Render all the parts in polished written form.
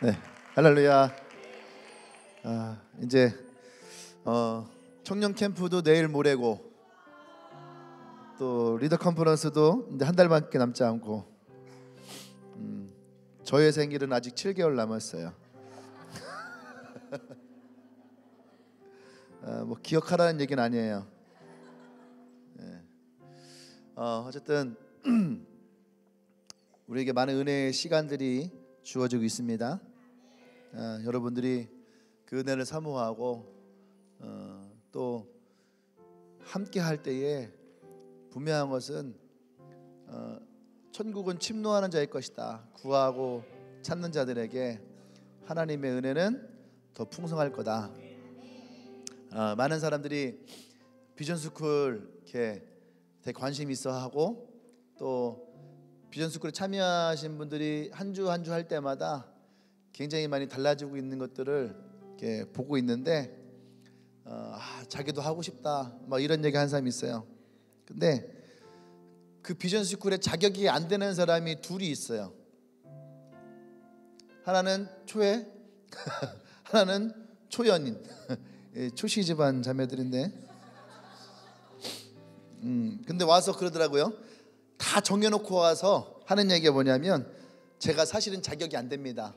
네, 할렐루야. 이제 청년 캠프도 내일 모레고 또 리더 컨퍼런스도 이제 한 달밖에 남지 않고 저의 생일은 아직 7개월 남았어요. 뭐 기억하라는 얘기는 아니에요. 네. 어쨌든 우리에게 많은 은혜의 시간들이 주어지고 있습니다. 여러분들이 그 은혜를 사모하고 또 함께 할 때에 분명한 것은 천국은 침노하는 자의 것이다. 구하고 찾는 자들에게 하나님의 은혜는 더 풍성할 거다. 많은 사람들이 비전스쿨 이렇게 되게 관심 있어 하고 또 비전스쿨에 참여하신 분들이 한 주 한 주 할 때마다 굉장히 많이 달라지고 있는 것들을 이렇게 보고 있는데 자기도 하고 싶다 막 이런 얘기 한 사람이 있어요. 근데 그 비전스쿨에 자격이 안 되는 사람이 둘이 있어요. 하나는 초회 하나는 초연인. 초시 집안 자매들인데 근데 와서 그러더라고요. 다 정해놓고 와서 하는 얘기가 뭐냐면 제가 사실은 자격이 안 됩니다.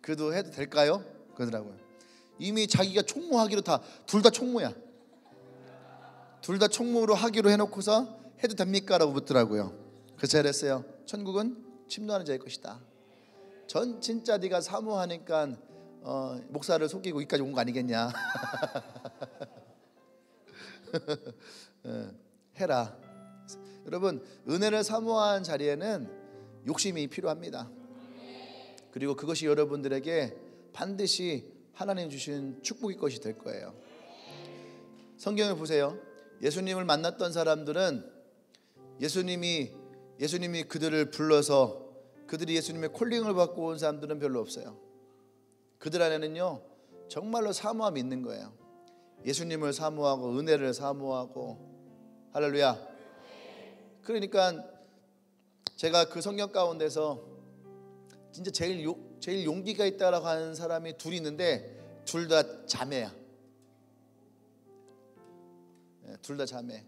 그래도 해도 될까요? 그러더라고요. 이미 자기가 총무하기로 둘 다 총무야. 둘 다 총무로 하기로 해놓고서 해도 됩니까? 라고 묻더라고요. 그래서 제가 그랬어요. 천국은 침노하는 자의 것이다. 전 진짜 네가 사모하니까 목사를 속이고 여기까지 온 거 아니겠냐. 해라. 여러분, 은혜를 사모한 자리에는 욕심이 필요합니다. 그리고 그것이 여러분들에게 반드시 하나님 주신 축복의 것이 될 거예요. 성경을 보세요. 예수님을 만났던 사람들은 예수님이 그들을 불러서 그들이 예수님의 콜링을 받고 온 사람들은 별로 없어요. 그들 안에는요 정말로 사모함이 있는 거예요. 예수님을 사모하고 은혜를 사모하고. 할렐루야. 그러니까 제가 그 성경 가운데서 진짜 제일 용기가 있다라고 하는 사람이 둘이 있는데 둘 다 자매야. 둘 다 자매.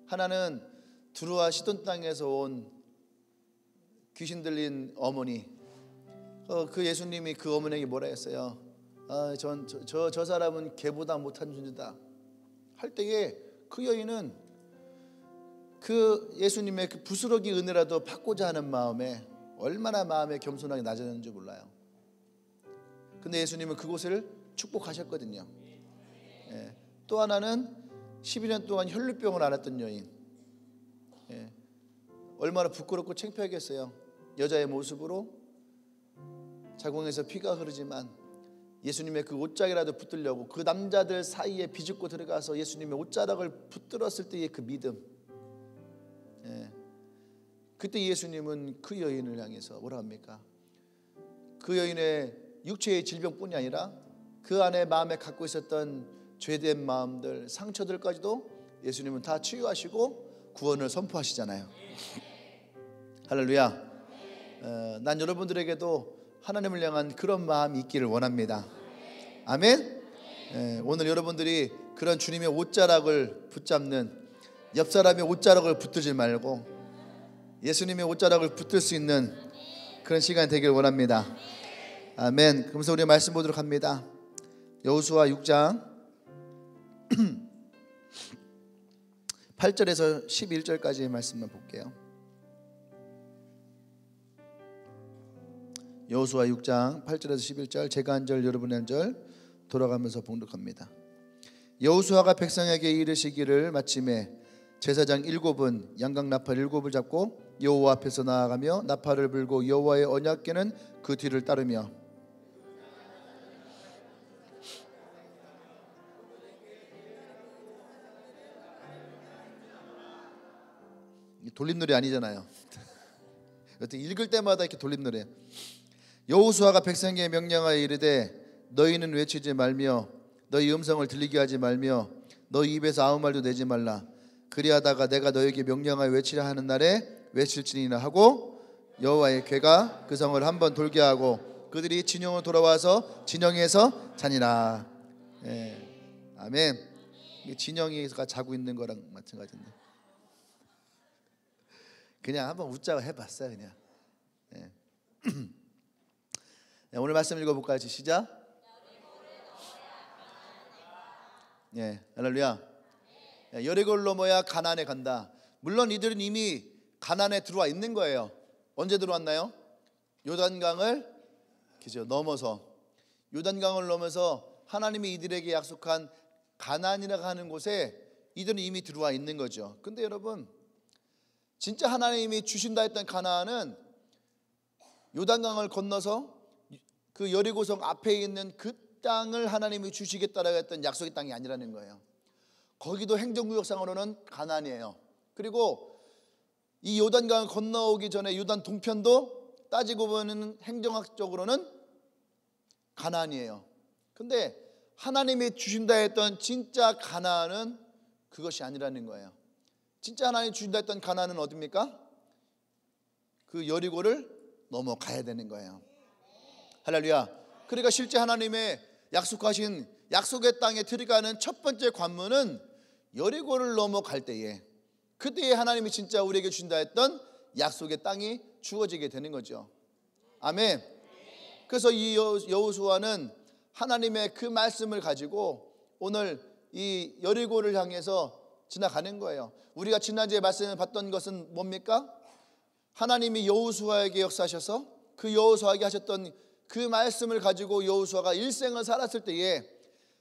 하나는 두루와 시돈 땅에서 온 귀신 들린 어머니. 그 예수님이 그 어머니에게 뭐라 했어요? 저 사람은 개보다 못한 존재다 할 때에 그 여인은 그 예수님의 그 부스러기 은혜라도 받고자 하는 마음에 얼마나 마음에 겸손하게 낮아졌는지 몰라요. 근데 예수님은 그곳을 축복하셨거든요. 또 하나는 12년 동안 혈루병을 앓았던 여인. 얼마나 부끄럽고 창피하겠어요. 여자의 모습으로 자궁에서 피가 흐르지만 예수님의 그 옷자락이라도 붙들려고 그 남자들 사이에 비집고 들어가서 예수님의 옷자락을 붙들었을 때의 그 믿음. 그때 예수님은 그 여인을 향해서 뭐라 합니까? 그 여인의 육체의 질병뿐이 아니라 그 안에 마음에 갖고 있었던 죄된 마음들, 상처들까지도 예수님은 다 치유하시고 구원을 선포하시잖아요. 할렐루야. 난 여러분들에게도 하나님을 향한 그런 마음이 있기를 원합니다. 아멘. 오늘 여러분들이 그런 주님의 옷자락을 붙잡는, 옆 사람의 옷자락을 붙들지 말고 예수님의 옷자락을 붙들 수 있는 그런 시간이 되길 원합니다. 아멘. 그러면서 우리 말씀 보도록 합니다. 여호수아 6장 8절에서 11절까지의 말씀만 볼게요. 여호수아 6장 8절에서 11절, 제가 한 절 여러분이 한 절 돌아가면서 봉독합니다. 여호수아가 백성에게 이르시기를 마침에 제사장 7은 양각 나팔 7을 잡고 여호와 앞에서 나아가며 나팔을 불고 여호와의 언약궤는 그 뒤를 따르며. 돌림노래 아니잖아요. 어떻게 읽을 때마다 이렇게 돌림노래. 여호수아가 백성에게 명령하여 이르되 너희는 외치지 말며 너희 음성을 들리게 하지 말며 너희 입에서 아무 말도 내지 말라. 그리하다가 내가 너에게 명령하여 외치라 하는 날에 외칠지니라 하고 여호와의 궤가 그 성을 한번 돌게 하고 그들이 진영으로 돌아와서 진영에서 자니라. 예. 아멘. 진영이가 자고 있는 거랑 마찬가지인데 그냥 한번 웃자고 해봤어요 그냥. 예. 오늘 말씀 읽어볼까요? 시작. 예, 할렐루야. 여리고를 넘어야 가나안에 간다. 물론 이들은 이미 가나안에 들어와 있는 거예요. 언제 들어왔나요? 요단강을 넘어서, 요단강을 넘어서 하나님이 이들에게 약속한 가나안이라고 하는 곳에 이들은 이미 들어와 있는 거죠. 근데 여러분, 진짜 하나님이 주신다 했던 가나안은 요단강을 건너서 그 여리고성 앞에 있는 그 땅을 하나님이 주시겠다라고 했던 약속의 땅이 아니라는 거예요. 거기도 행정구역상으로는 가나안이에요. 그리고 이 요단강을 건너오기 전에 요단 동편도 따지고 보면 행정학적으로는 가나안이에요. 근데 하나님이 주신다 했던 진짜 가나안은 그것이 아니라는 거예요. 진짜 하나님이 주신다 했던 가나안은 어디입니까? 그 여리고를 넘어가야 되는 거예요. 할렐루야. 그러니까 실제 하나님의 약속하신 약속의 땅에 들어가는 첫 번째 관문은 여리고를 넘어갈 때에, 그때에 하나님이 진짜 우리에게 주신다 했던 약속의 땅이 주어지게 되는 거죠. 아멘. 그래서 이 여호수아는 하나님의 그 말씀을 가지고 오늘 이 여리고를 향해서 지나가는 거예요. 우리가 지난주에 말씀을 봤던 것은 뭡니까? 하나님이 여호수아에게 역사하셔서 그 여호수아에게 하셨던 그 말씀을 가지고 여호수아가 일생을 살았을 때에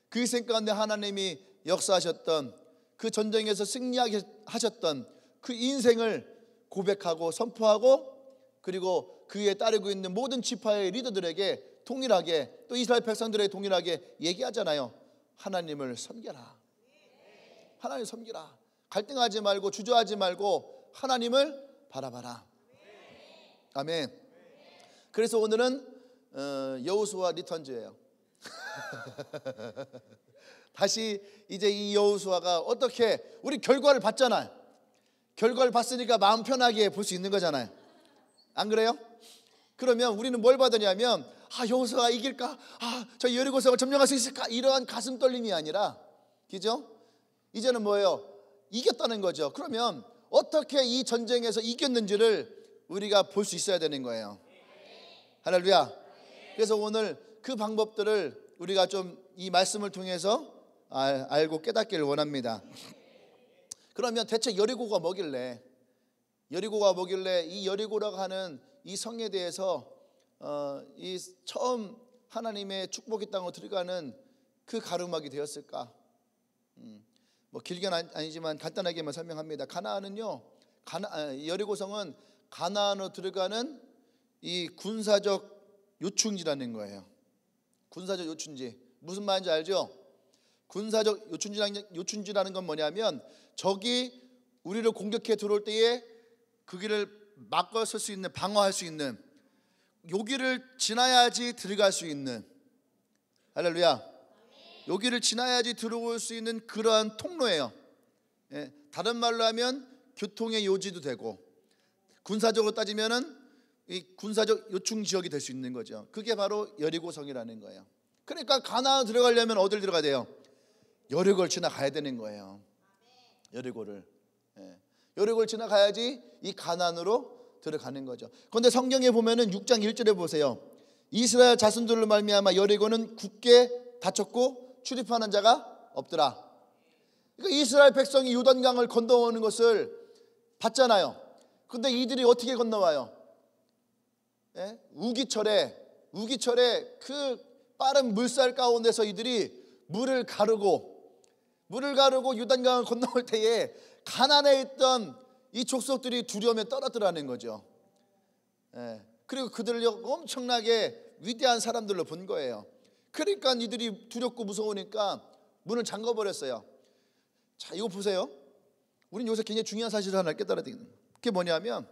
그 일생 가운데 하나님이 역사하셨던 그 전쟁에서 승리하게 하셨던 그 인생을 고백하고 선포하고, 그리고 그에 따르고 있는 모든 지파의 리더들에게 동일하게, 또 이스라엘 백성들에게 동일하게 얘기하잖아요. 하나님을 섬겨라. 하나님을 섬기라. 갈등하지 말고 주저하지 말고 하나님을 바라봐라. 아멘. 그래서 오늘은 여호수아 리턴즈예요. 다시 이제 이 여호수아가 어떻게, 우리 결과를 봤잖아요. 결과를 봤으니까 마음 편하게 볼 수 있는 거잖아요. 안 그래요? 그러면 우리는 뭘 받으냐면, 여호수아가 이길까? 저 여리고성을 점령할 수 있을까? 이러한 가슴 떨림이 아니라, 그죠? 이제는 뭐예요? 이겼다는 거죠. 그러면 어떻게 이 전쟁에서 이겼는지를 우리가 볼 수 있어야 되는 거예요. 할렐루야. 그래서 오늘 그 방법들을 우리가 좀 이 말씀을 통해서 알고 깨닫기를 원합니다. 그러면 대체 여리고가 뭐길래, 이 여리고라고 하는 이 성에 대해서 이 처음 하나님의 축복의 땅으로 들어가는 그 가르막이 되었을까? 뭐 길게는 아니지만 간단하게만 설명합니다. 가나안은요, 여리고성은 가나안으로 들어가는 이 군사적 요충지라는 거예요. 군사적 요충지. 무슨 말인지 알죠? 군사적 요충지라는 건 뭐냐면, 적이 우리를 공격해 들어올 때에 그 길을 막아설 수 있는, 방어할 수 있는, 여기를 지나야지 들어갈 수 있는, 할렐루야, 여기를 지나야지 들어올 수 있는 그러한 통로예요. 예, 다른 말로 하면 교통의 요지도 되고, 군사적으로 따지면은 이 군사적 요충 지역이 될 수 있는 거죠. 그게 바로 여리고성이라는 거예요. 그러니까 가나안 들어가려면 어딜 들어가야 돼요? 여리고를 지나가야 되는 거예요. 여리고를. 예. 여리고를 지나가야지 이 가나안으로 들어가는 거죠. 그런데 성경에 보면은 6장 1절에 보세요. 이스라엘 자손들로 말미암아 여리고는 굳게 닫혔고 출입하는 자가 없더라. 그러니까 이스라엘 백성이 요단강을 건너오는 것을 봤잖아요. 근데 이들이 어떻게 건너와요? 예? 우기철에 그 빠른 물살 가운데서 이들이 물을 가르고 요단강을 건너올 때에 가나안에 있던 이 족속들이 두려움에 떨었더라는 거죠. 예. 그리고 그들을 엄청나게 위대한 사람들로 본 거예요. 그러니까 이들이 두렵고 무서우니까 문을 잠궈버렸어요. 자, 이거 보세요. 우리는 요새 굉장히 중요한 사실을 하나 깨달아야 되겠는 거예요. 그게 뭐냐면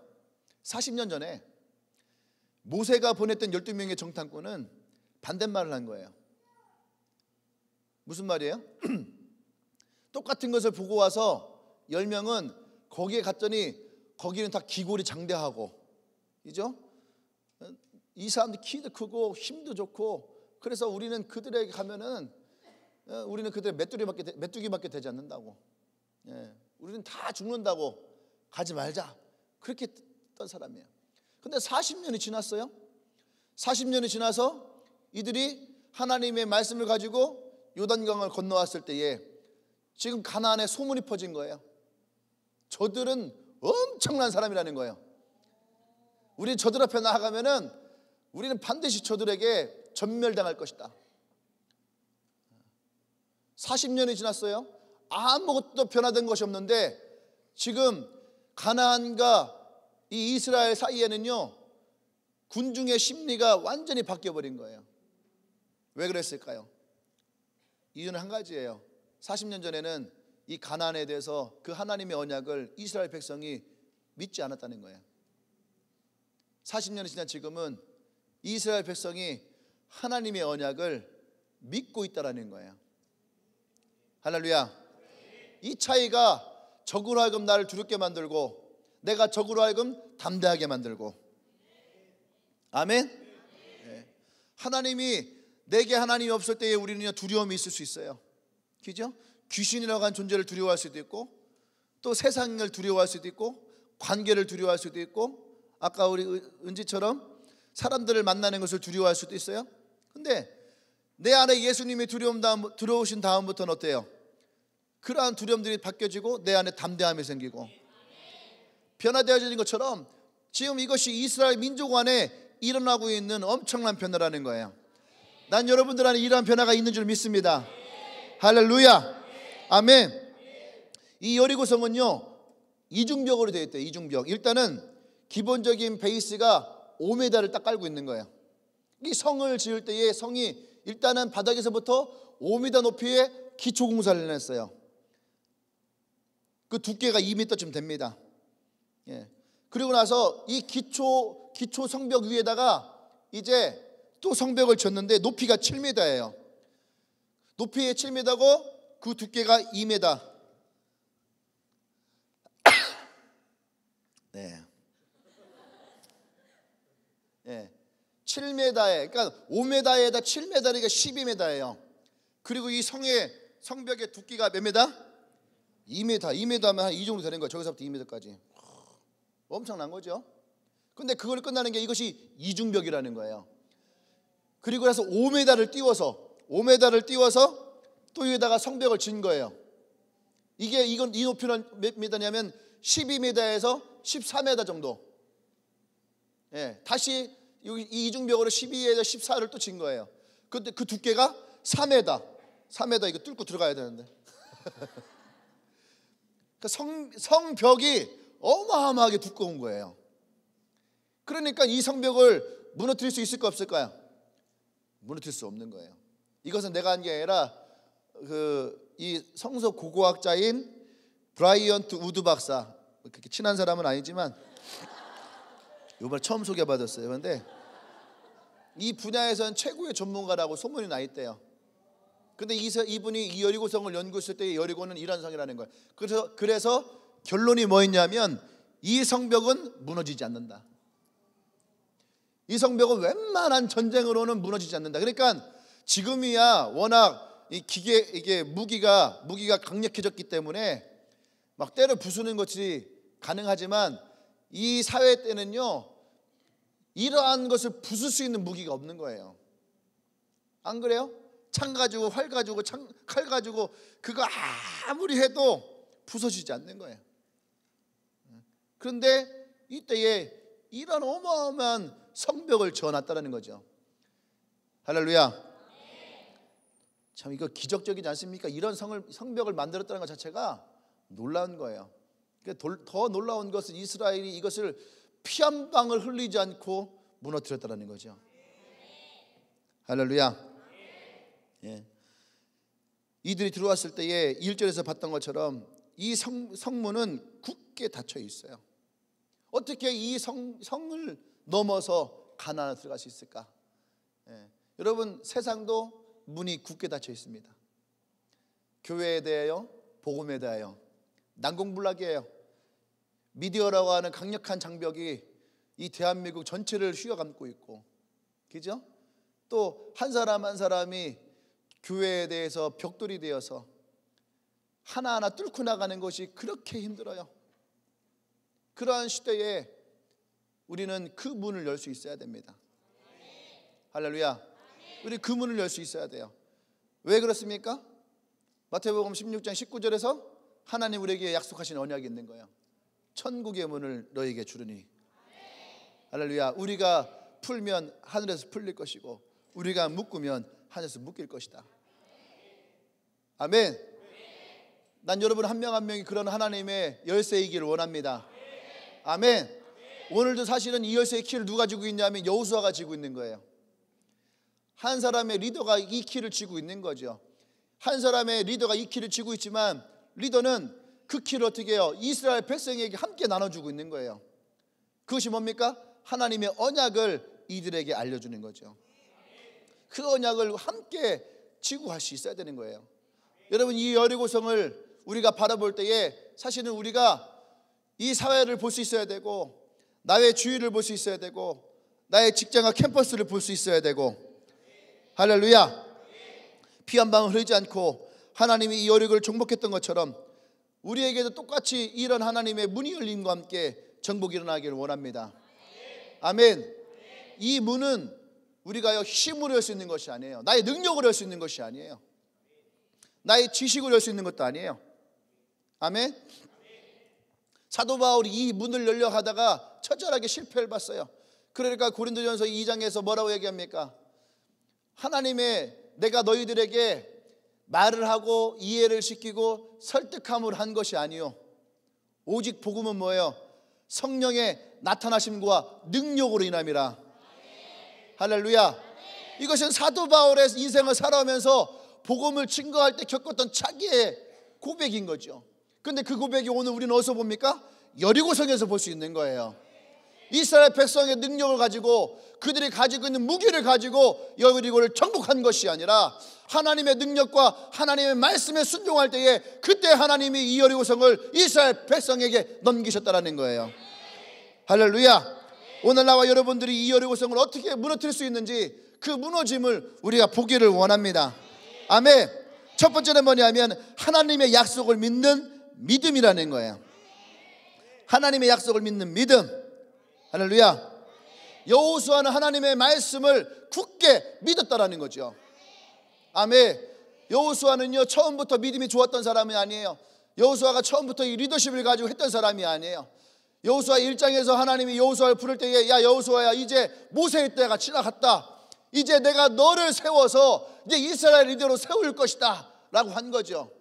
40년 전에 모세가 보냈던 12명의 정탐꾼은 반대말을 한 거예요. 무슨 말이에요? 똑같은 것을 보고 와서 10명은 거기에 갔더니 거기는 다 기골이 장대하고, 그죠? 이 사람들 키도 크고 힘도 좋고, 그래서 우리는 그들에게 가면은 우리는 그들의 메뚜기밖에 되지 않는다고. 우리는 다 죽는다고, 가지 말자, 그렇게 했던 사람이에요. 근데 40년이 지났어요. 40년이 지나서 이들이 하나님의 말씀을 가지고 요단강을 건너왔을 때에 지금 가나안에 소문이 퍼진 거예요. 저들은 엄청난 사람이라는 거예요. 우리 저들 앞에 나아가면은 우리는 반드시 저들에게 전멸당할 것이다. 40년이 지났어요. 아무것도 변화된 것이 없는데 지금 가나안과 이 이스라엘 사이에는요, 군중의 심리가 완전히 바뀌어버린 거예요. 왜 그랬을까요? 이유는 한 가지예요. 40년 전에는 이 가나안에 대해서 그 하나님의 언약을 이스라엘 백성이 믿지 않았다는 거예요. 40년이 지난 지금은 이스라엘 백성이 하나님의 언약을 믿고 있다라는 거예요. 할렐루야. 이 차이가 적으로 하여금 나를 두렵게 만들고, 내가 적으로 하여금 담대하게 만들고. 아멘. 하나님이, 내게 하나님이 없을 때에 우리는 두려움이 있을 수 있어요. 그죠? 귀신이라고 하는 존재를 두려워할 수도 있고, 또 세상을 두려워할 수도 있고, 관계를 두려워할 수도 있고, 아까 우리 은지처럼 사람들을 만나는 것을 두려워할 수도 있어요. 근데 내 안에 예수님이 들어오신 다음부터는 어때요? 그러한 두려움들이 바뀌어지고 내 안에 담대함이 생기고 변화되어지는 것처럼 지금 이것이 이스라엘 민족 안에 일어나고 있는 엄청난 변화라는 거예요. 난 여러분들 안에 이러한 변화가 있는 줄 믿습니다. 할렐루야. 아멘. 이 여리고성은요, 이중벽으로 되어 있대요. 이중벽. 일단은 기본적인 베이스가 5m를 딱 깔고 있는 거예요. 이 성을 지을 때에 성이 일단은 바닥에서부터 5m 높이의 기초 공사를 했어요. 그 두께가 2m쯤 됩니다. 그리고 나서 이 기초 성벽 위에다가 이제 또 성벽을 졌는데 높이가 7m예요. 높이가 7m고 그 두께가 2m. 네. 7m에, 그러니까 5m에다 7m니까 12m예요. 그리고 이 성벽의 두께가 몇 m? 2m. 2m면 한 이 정도 되는 거예요. 저기서부터 2m까지. 엄청난 거죠. 근데 그걸 끝나는 게 이것이 이중벽이라는 거예요. 그리고 나서 5m를 띄워서 또 위에다가 성벽을 진 거예요. 이 높이는 몇 미터냐면 12m에서 14m 정도. 다시 이 이중벽으로 12에서 14를 또 진 거예요. 근데 그 두께가 4m. 4m 이거 뚫고 들어가야 되는데. 성벽이 어마어마하게 두꺼운 거예요. 그러니까 이 성벽을 무너뜨릴 수 있을까 없을까요? 무너뜨릴 수 없는 거예요. 이것은 내가 한 게 아니라 이 성서 고고학자인 브라이언트 우드 박사, 그렇게 친한 사람은 아니지만 이번에 처음 소개받았어요. 그런데 이 분야에서는 최고의 전문가라고 소문이 나 있대요. 근데 이분이 이 여리고성을 연구했을 때 여리고는 이런 성이라는 거예요. 그래서 결론이 뭐였냐면 이 성벽은 무너지지 않는다. 이 성벽은 웬만한 전쟁으로는 무너지지 않는다. 그러니까 지금이야 워낙 이게 무기가 강력해졌기 때문에 막 때려 부수는 것이 가능하지만 이 사회 때는요, 이러한 것을 부술 수 있는 무기가 없는 거예요. 안 그래요? 창 가지고 활 가지고 칼 가지고 그거 아무리 해도 부서지지 않는 거예요. 그런데 이때에 이런 어마어마한 성벽을 지어놨다는 거죠. 할렐루야. 참 이거 기적적이지 않습니까? 이런 성벽을 만들었다는 것 자체가 놀라운 거예요. 더 놀라운 것은 이스라엘이 이것을 피 한 방울 흘리지 않고 무너뜨렸다는 거죠. 할렐루야. 이들이 들어왔을 때에 1절에서 봤던 것처럼 이 성문은 굳게 닫혀 있어요. 어떻게 이 성을 넘어서 가나안에 들어갈 수 있을까? 여러분, 세상도 문이 굳게 닫혀 있습니다. 교회에 대하여, 복음에 대하여 난공불락이에요. 미디어라고 하는 강력한 장벽이 이 대한민국 전체를 휘어감고 있고 그죠? 또 한 사람 한 사람이 교회에 대해서 벽돌이 되어서 하나하나 뚫고 나가는 것이 그렇게 힘들어요. 그러한 시대에 우리는 그 문을 열 수 있어야 됩니다. 할렐루야. 우리 그 문을 열 수 있어야 돼요. 왜 그렇습니까? 마태복음 16장 19절에서 하나님 우리에게 약속하신 언약이 있는 거예요. 천국의 문을 너에게 주르니. 할렐루야. 우리가 풀면 하늘에서 풀릴 것이고 우리가 묶으면 하늘에서 묶일 것이다. 아멘. 난 여러분 한 명 한 명이 그런 하나님의 열쇠이기를 원합니다. 아멘. 오늘도 사실은 이 열쇠의 키를 누가 쥐고 있냐면 여호수아가 쥐고 있는 거예요. 한 사람의 리더가 이 키를 쥐고 있는 거죠. 한 사람의 리더가 이 키를 쥐고 있지만 리더는 그 키를 어떻게 해요? 이스라엘 백성에게 함께 나눠주고 있는 거예요. 그것이 뭡니까? 하나님의 언약을 이들에게 알려주는 거죠. 그 언약을 함께 쥐고 할 수 있어야 되는 거예요. 여러분, 이 여리고성을 우리가 바라볼 때에 사실은 우리가 이 사회를 볼 수 있어야 되고 나의 주위를 볼 수 있어야 되고 나의 직장과 캠퍼스를 볼 수 있어야 되고, 할렐루야. 피 한 방울 흐르지 않고 하나님이 이 여리고를 정복했던 것처럼 우리에게도 똑같이 이런 하나님의 문이 열림과 함께 정복이 일어나기를 원합니다. 아멘. 이 문은 우리가 힘으로 열 수 있는 것이 아니에요. 나의 능력으로 열 수 있는 것이 아니에요. 나의 지식으로 열 수 있는 것도 아니에요. 아멘. 사도 바울이 이 문을 열려 하다가 처절하게 실패를 봤어요. 그러니까 고린도전서 2장에서 뭐라고 얘기합니까? 하나님의 내가 너희들에게 말을 하고 이해를 시키고 설득함을 한 것이 아니요 오직 복음은 뭐예요? 성령의 나타나심과 능력으로 인함이라. 할렐루야. 이것은 사도 바울의 인생을 살아오면서 복음을 증거할 때 겪었던 자기의 고백인 거죠. 근데 그 고백이 오늘 우리는 어디서 봅니까? 여리고성에서 볼 수 있는 거예요. 이스라엘 백성의 능력을 가지고 그들이 가지고 있는 무기를 가지고 여리고를 정복한 것이 아니라 하나님의 능력과 하나님의 말씀에 순종할 때에 그때 하나님이 이 여리고성을 이스라엘 백성에게 넘기셨다라는 거예요. 할렐루야. 오늘 나와 여러분들이 이 여리고성을 어떻게 무너뜨릴 수 있는지 그 무너짐을 우리가 보기를 원합니다. 아멘. 첫 번째는 뭐냐면 하나님의 약속을 믿는 믿음이라는 거예요. 하나님의 약속을 믿는 믿음. 할렐루야. 여호수아는 하나님의 말씀을 굳게 믿었다라는 거죠. 아멘. 여호수아는요 처음부터 믿음이 좋았던 사람이 아니에요. 여호수아가 처음부터 이 리더십을 가지고 했던 사람이 아니에요. 여호수아 1장에서 하나님이 여호수아를 부를 때에 야 여호수아야 이제 모세의 때가 지나갔다. 이제 내가 너를 세워서 이제 이스라엘 리더로 세울 것이다 라고 한 거죠.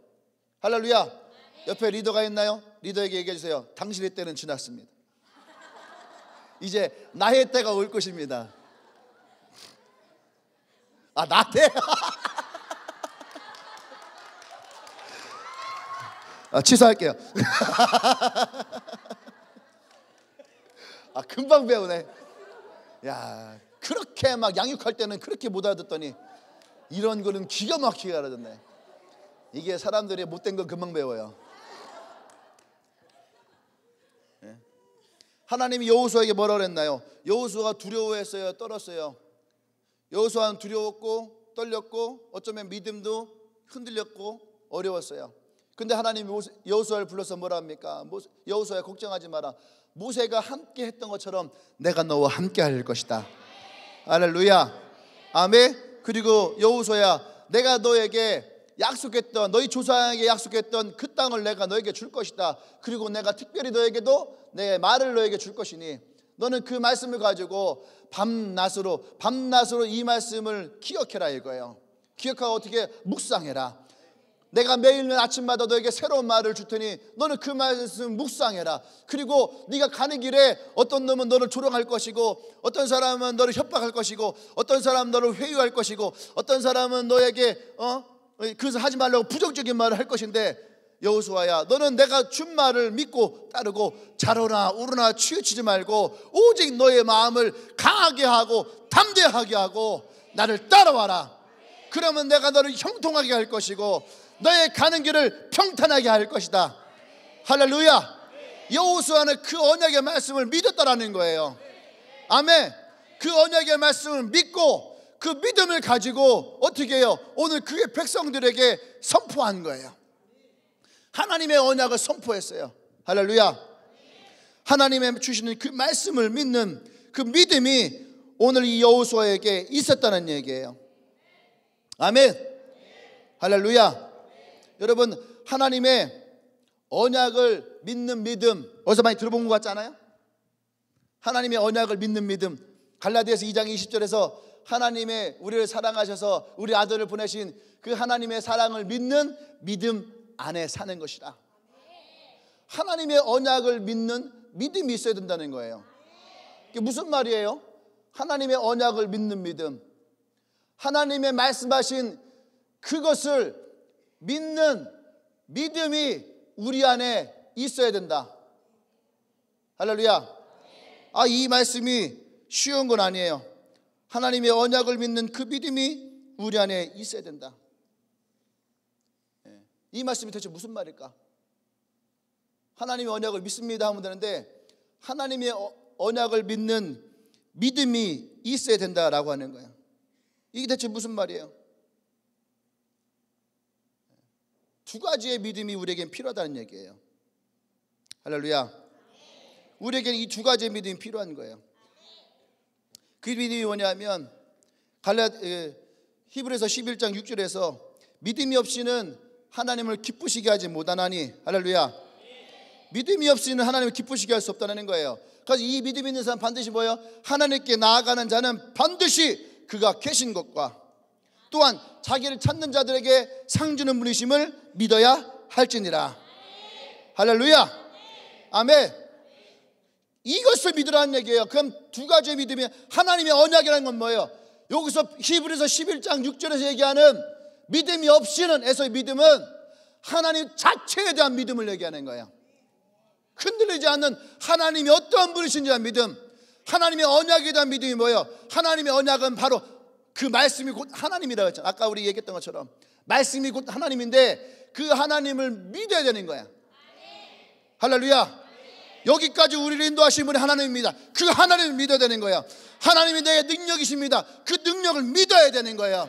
할렐루야. 옆에 리더가 있나요? 리더에게 얘기해 주세요. 당신의 때는 지났습니다. 이제 나의 때가 올 것입니다. 아, 나 때? 취소할게요. 금방 배우네. 야, 그렇게 막 양육할 때는 그렇게 못 알아듣더니 이런 거는 기가 막히게 알아듣네. 이게 사람들이 못된 건 금방 배워요. 하나님이 여호수아에게 뭐라 그랬나요? 여호수아가 두려워했어요? 떨었어요? 여호수아는 두려웠고 떨렸고 어쩌면 믿음도 흔들렸고 어려웠어요. 근데 하나님이 여호수아를 불러서 뭐라 합니까? 여호수아야 걱정하지 마라. 모세가 함께 했던 것처럼 내가 너와 함께 할 것이다. 할렐루야. 아멘. 그리고 여호수아야 내가 너에게 약속했던 너희 조상에게 약속했던 그 땅을 내가 너에게 줄 것이다. 그리고 내가 특별히 너에게도 내 말을 너에게 줄 것이니 너는 그 말씀을 가지고 밤낮으로 이 말씀을 기억해라 이거예요. 기억하고 어떻게 묵상해라. 내가 매일 아침마다 너에게 새로운 말을 줄 테니 너는 그 말씀 묵상해라. 그리고 네가 가는 길에 어떤 놈은 너를 조롱할 것이고 어떤 사람은 너를 협박할 것이고 어떤 사람은 너를 회유할 것이고 어떤 사람은 너에게 그래서 하지 말라고 부정적인 말을 할 것인데 여호수아야 너는 내가 준 말을 믿고 따르고 자로나 우르나 치우치지 말고 오직 너의 마음을 강하게 하고 담대하게 하고 나를 따라와라. 그러면 내가 너를 형통하게 할 것이고 너의 가는 길을 평탄하게 할 것이다. 할렐루야. 여호수아는 그 언약의 말씀을 믿었다라는 거예요. 아멘. 그 언약의 말씀을 믿고 그 믿음을 가지고 어떻게 해요? 오늘 그게 백성들에게 선포한 거예요. 하나님의 언약을 선포했어요. 할렐루야. 하나님의 주시는 그 말씀을 믿는 그 믿음이 오늘 이 여호수아에게 있었다는 얘기예요. 아멘. 할렐루야. 여러분, 하나님의 언약을 믿는 믿음 어디서 많이 들어본 것 같지 않아요? 하나님의 언약을 믿는 믿음, 갈라디아서 2장 20절에서 하나님의 우리를 사랑하셔서 우리 아들을 보내신 그 하나님의 사랑을 믿는 믿음 안에 사는 것이다. 하나님의 언약을 믿는 믿음이 있어야 된다는 거예요. 이게 무슨 말이에요? 하나님의 언약을 믿는 믿음, 하나님의 말씀하신 그것을 믿는 믿음이 우리 안에 있어야 된다. 할렐루야. 이 말씀이 쉬운 건 아니에요. 하나님의 언약을 믿는 그 믿음이 우리 안에 있어야 된다. 이 말씀이 대체 무슨 말일까? 하나님의 언약을 믿습니다 하면 되는데 하나님의 언약을 믿는 믿음이 있어야 된다라고 하는 거예요. 이게 대체 무슨 말이에요? 두 가지의 믿음이 우리에겐 필요하다는 얘기예요. 할렐루야. 우리에게는 이 두 가지의 믿음이 필요한 거예요. 그 믿음이 뭐냐면 히브리서 11장 6절에서 믿음이 없이는 하나님을 기쁘시게 하지 못하나니, 할렐루야. 믿음이 없이는 하나님을 기쁘시게 할 수 없다는 거예요. 그래서 이 믿음이 있는 사람 반드시 뭐예요? 하나님께 나아가는 자는 반드시 그가 계신 것과 또한 자기를 찾는 자들에게 상 주는 분이심을 믿어야 할지니라. 할렐루야. 아멘. 이것을 믿으라는 얘기예요. 그럼 두 가지의 믿음이, 하나님의 언약이라는 건 뭐예요? 여기서 히브리서 11장 6절에서 얘기하는 믿음이 없이는, 에서의 믿음은 하나님 자체에 대한 믿음을 얘기하는 거예요. 흔들리지 않는 하나님이 어떠한 분이신지 대한 믿음, 하나님의 언약에 대한 믿음이 뭐예요? 하나님의 언약은 바로 그 말씀이 곧 하나님이라고 했잖아요. 아까 우리 얘기했던 것처럼 말씀이 곧 하나님인데 그 하나님을 믿어야 되는 거야. 할렐루야. 여기까지 우리를 인도하신 분이 하나님입니다. 그 하나님을 믿어야 되는 거야. 하나님이 내 능력이십니다. 그 능력을 믿어야 되는 거야.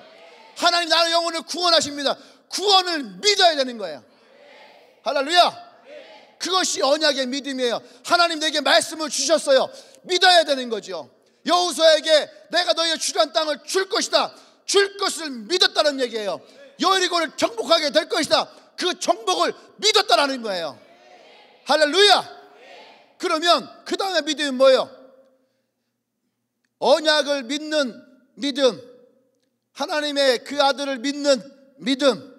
하나님 나의 영혼을 구원하십니다. 구원을 믿어야 되는 거야. 할렐루야. 그것이 언약의 믿음이에요. 하나님 내게 말씀을 주셨어요. 믿어야 되는 거죠. 여호수아에게 내가 너희의 주란 땅을 줄 것이다, 줄 것을 믿었다는 얘기예요. 여리고를 정복하게 될 것이다, 그 정복을 믿었다라는 거예요. 할렐루야. 그러면 그 다음에 믿음이 뭐예요? 언약을 믿는 믿음, 하나님의 그 아들을 믿는 믿음.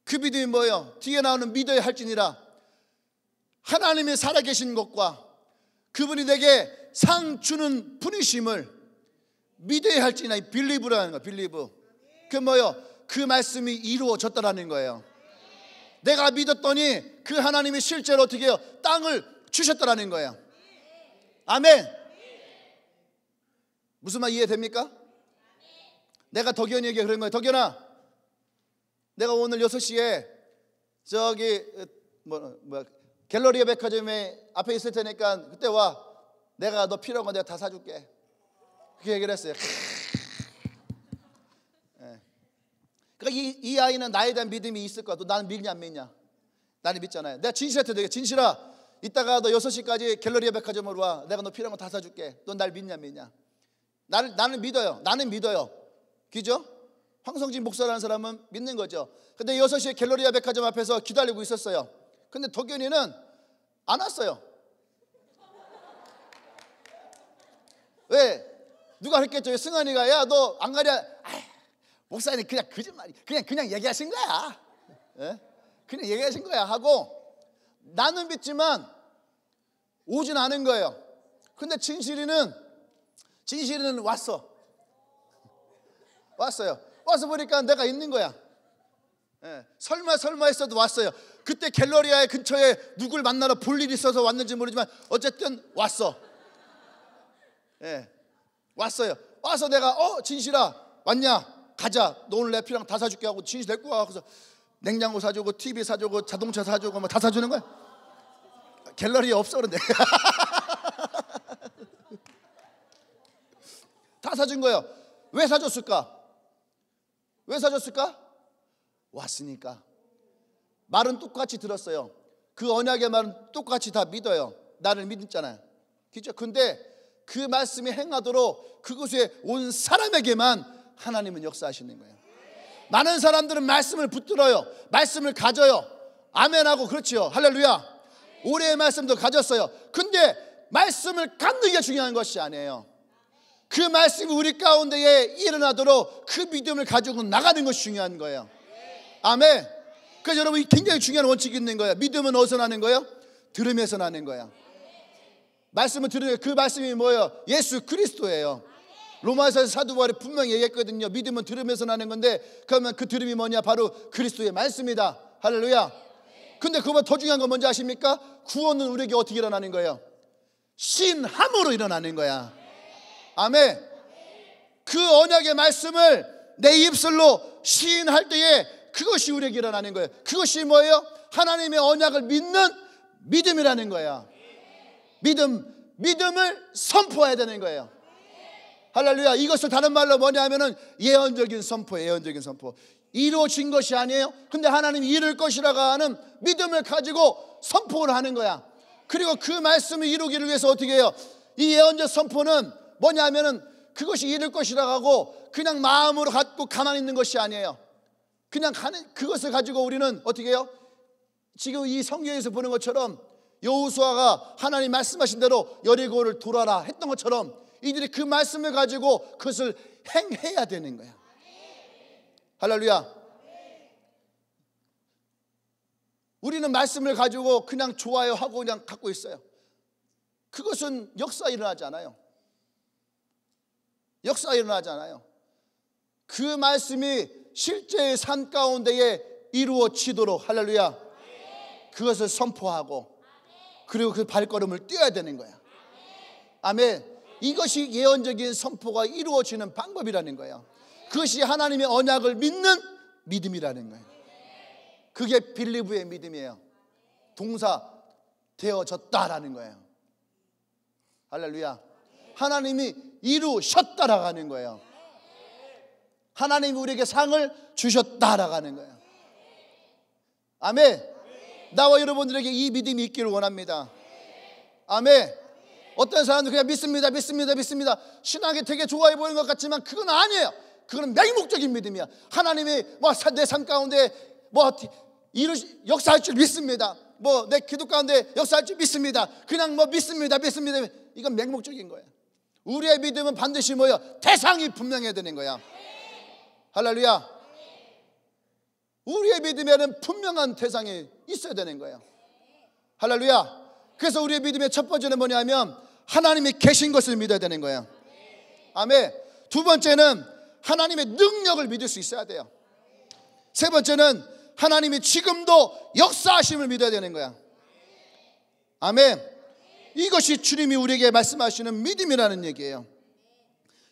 그 믿음이 뭐예요? 뒤에 나오는 믿어야 할지니라. 하나님이 살아계신 것과 그분이 내게 상 주는 분이심을 믿어야 할지니라. 빌리브라는 거예요. 빌리브. 그 뭐예요? 그 말씀이 이루어졌다라는 거예요. 내가 믿었더니 그 하나님이 실제로 어떻게 해요? 땅을 주셨다라는 거예요. 아멘. 무슨 말 이해됩니까? 내가 덕현이에게 그런 거예요. 덕현아, 내가 오늘 6시에 저기 갤러리아 백화점에 앞에 있을 테니까 그때 와. 내가 너 필요한 거 내가 다 사줄게. 그렇게 얘기를 했어요. 그러니까 이 아이는 나에 대한 믿음이 있을 거야. 너 나는 믿냐 안 믿냐? 나는 믿잖아요. 내가 진실한테 되게, 진실아 이따가 너 6시까지 갤러리아 백화점으로 와. 내가 너 필요한 거 다 사줄게. 넌 날 믿냐 안 믿냐? 나는 믿어요. 나는 믿어요. 그죠? 황성진 목사라는 사람은 믿는 거죠. 근데 6시에 갤러리아 백화점 앞에서 기다리고 있었어요. 근데 덕현이는 안 왔어요. 왜? 누가 그랬겠죠. 승환이가 야 너 안 가랴. 목사님 그냥 거짓말이, 그냥 얘기하신 거야. 예? 그냥 얘기하신 거야 하고 나는 믿지만 오진 않은 거예요. 근데 진실이는 왔어요. 와서 보니까 내가 있는 거야. 예. 설마 했어도 왔어요. 그때 갤러리아 근처에 누굴 만나러 볼 일이 있어서 왔는지 모르지만 어쨌든 왔어. 예. 왔어요. 와서 내가 진실아 왔냐? 가자. 너 오늘 내 필요한 거 다 사줄게 하고 진실 데리고 와. 그래서 냉장고 사주고 TV 사주고 자동차 사주고 뭐 다 사주는 거야. 갤러리에 없어 그런데. 다 사준 거예요. 왜 사줬을까? 왜 사줬을까? 왔으니까. 말은 똑같이 들었어요. 그 언약의 말은 똑같이 다 믿어요. 나를 믿었잖아요. 그죠? 근데 그 말씀이 행하도록 그곳에 온 사람에게만 하나님은 역사하시는 거예요. 많은 사람들은 말씀을 붙들어요. 말씀을 가져요. 아멘하고 그렇지요. 할렐루야. 올해의 말씀도 가졌어요. 근데 말씀을 갖는 게 중요한 것이 아니에요. 그 말씀이 우리 가운데에 일어나도록 그 믿음을 가지고 나가는 것이 중요한 거예요. 아멘. 그래서 여러분, 굉장히 중요한 원칙이 있는 거예요. 믿음은 어디서 나는 거예요? 들음에서 나는 거예요. 말씀을 들으면 그 말씀이 뭐예요? 예수 그리스도예요. 로마서에서 사도 바울이 분명히 얘기했거든요. 믿음은 들음에서 나는 건데, 그러면 그 들음이 뭐냐? 바로 그리스도의 말씀이다. 할렐루야. 근데 그보다 더 중요한 건 뭔지 아십니까? 구원은 우리에게 어떻게 일어나는 거예요? 신함으로 일어나는 거야. 아멘. 그 언약의 말씀을 내 입술로 시인할 때에 그것이 우리에게 일어나는 거예요. 그것이 뭐예요? 하나님의 언약을 믿는 믿음이라는 거야. 믿음을 선포해야 되는 거예요. 할렐루야. 이것을 다른 말로 뭐냐면은 예언적인 선포예요. 예언적인 선포. 이루어진 것이 아니에요. 근데 하나님이 이룰 것이라고 하는 믿음을 가지고 선포를 하는 거야. 그리고 그 말씀을 이루기를 위해서 어떻게 해요? 이 예언적 선포는 뭐냐면은 그것이 이룰 것이라고 하고 그냥 마음으로 갖고 가만히 있는 것이 아니에요. 그냥 그것을 가지고 우리는 어떻게 해요? 지금 이 성경에서 보는 것처럼 여호수아가 하나님 말씀하신 대로 여리고를 돌아라 했던 것처럼 이들이 그 말씀을 가지고 그것을 행해야 되는 거야. 할렐루야. 우리는 말씀을 가지고 그냥 좋아요 하고 그냥 갖고 있어요. 그것은 역사 일어나지 않아요. 역사 일어나지 않아요. 그 말씀이 실제의 삶 가운데에 이루어지도록 할렐루야. 그것을 선포하고 그리고 그 발걸음을 떼어야 되는 거야. 아멘. 이것이 예언적인 선포가 이루어지는 방법이라는 거예요. 그것이 하나님의 언약을 믿는 믿음이라는 거예요. 그게 빌리브의 믿음이에요. 동사 되어졌다라는 거예요. 할렐루야. 하나님이 이루셨다라고 하는 거예요. 하나님이 우리에게 상을 주셨다라고 하는 거예요. 아멘. 나와 여러분들에게 이 믿음이 있기를 원합니다. 아멘. 어떤 사람들 그냥 믿습니다. 신앙이 되게 좋아해 보이는 것 같지만 그건 아니에요. 그건 맹목적인 믿음이야. 하나님이 내 삶 가운데 역사할 줄 믿습니다. 내 기도 가운데 역사할 줄 믿습니다. 그냥 믿습니다. 이건 맹목적인 거예요. 우리의 믿음은 반드시 뭐예요? 대상이 분명해야 되는 거야. 할렐루야. 우리의 믿음에는 분명한 대상이 있어야 되는 거예요. 할렐루야. 그래서 우리의 믿음의 첫 번째는 뭐냐면 하나님이 계신 것을 믿어야 되는 거예요. 아멘. 두 번째는 하나님의 능력을 믿을 수 있어야 돼요. 세 번째는 하나님이 지금도 역사하심을 믿어야 되는 거야. 아멘. 이것이 주님이 우리에게 말씀하시는 믿음이라는 얘기예요.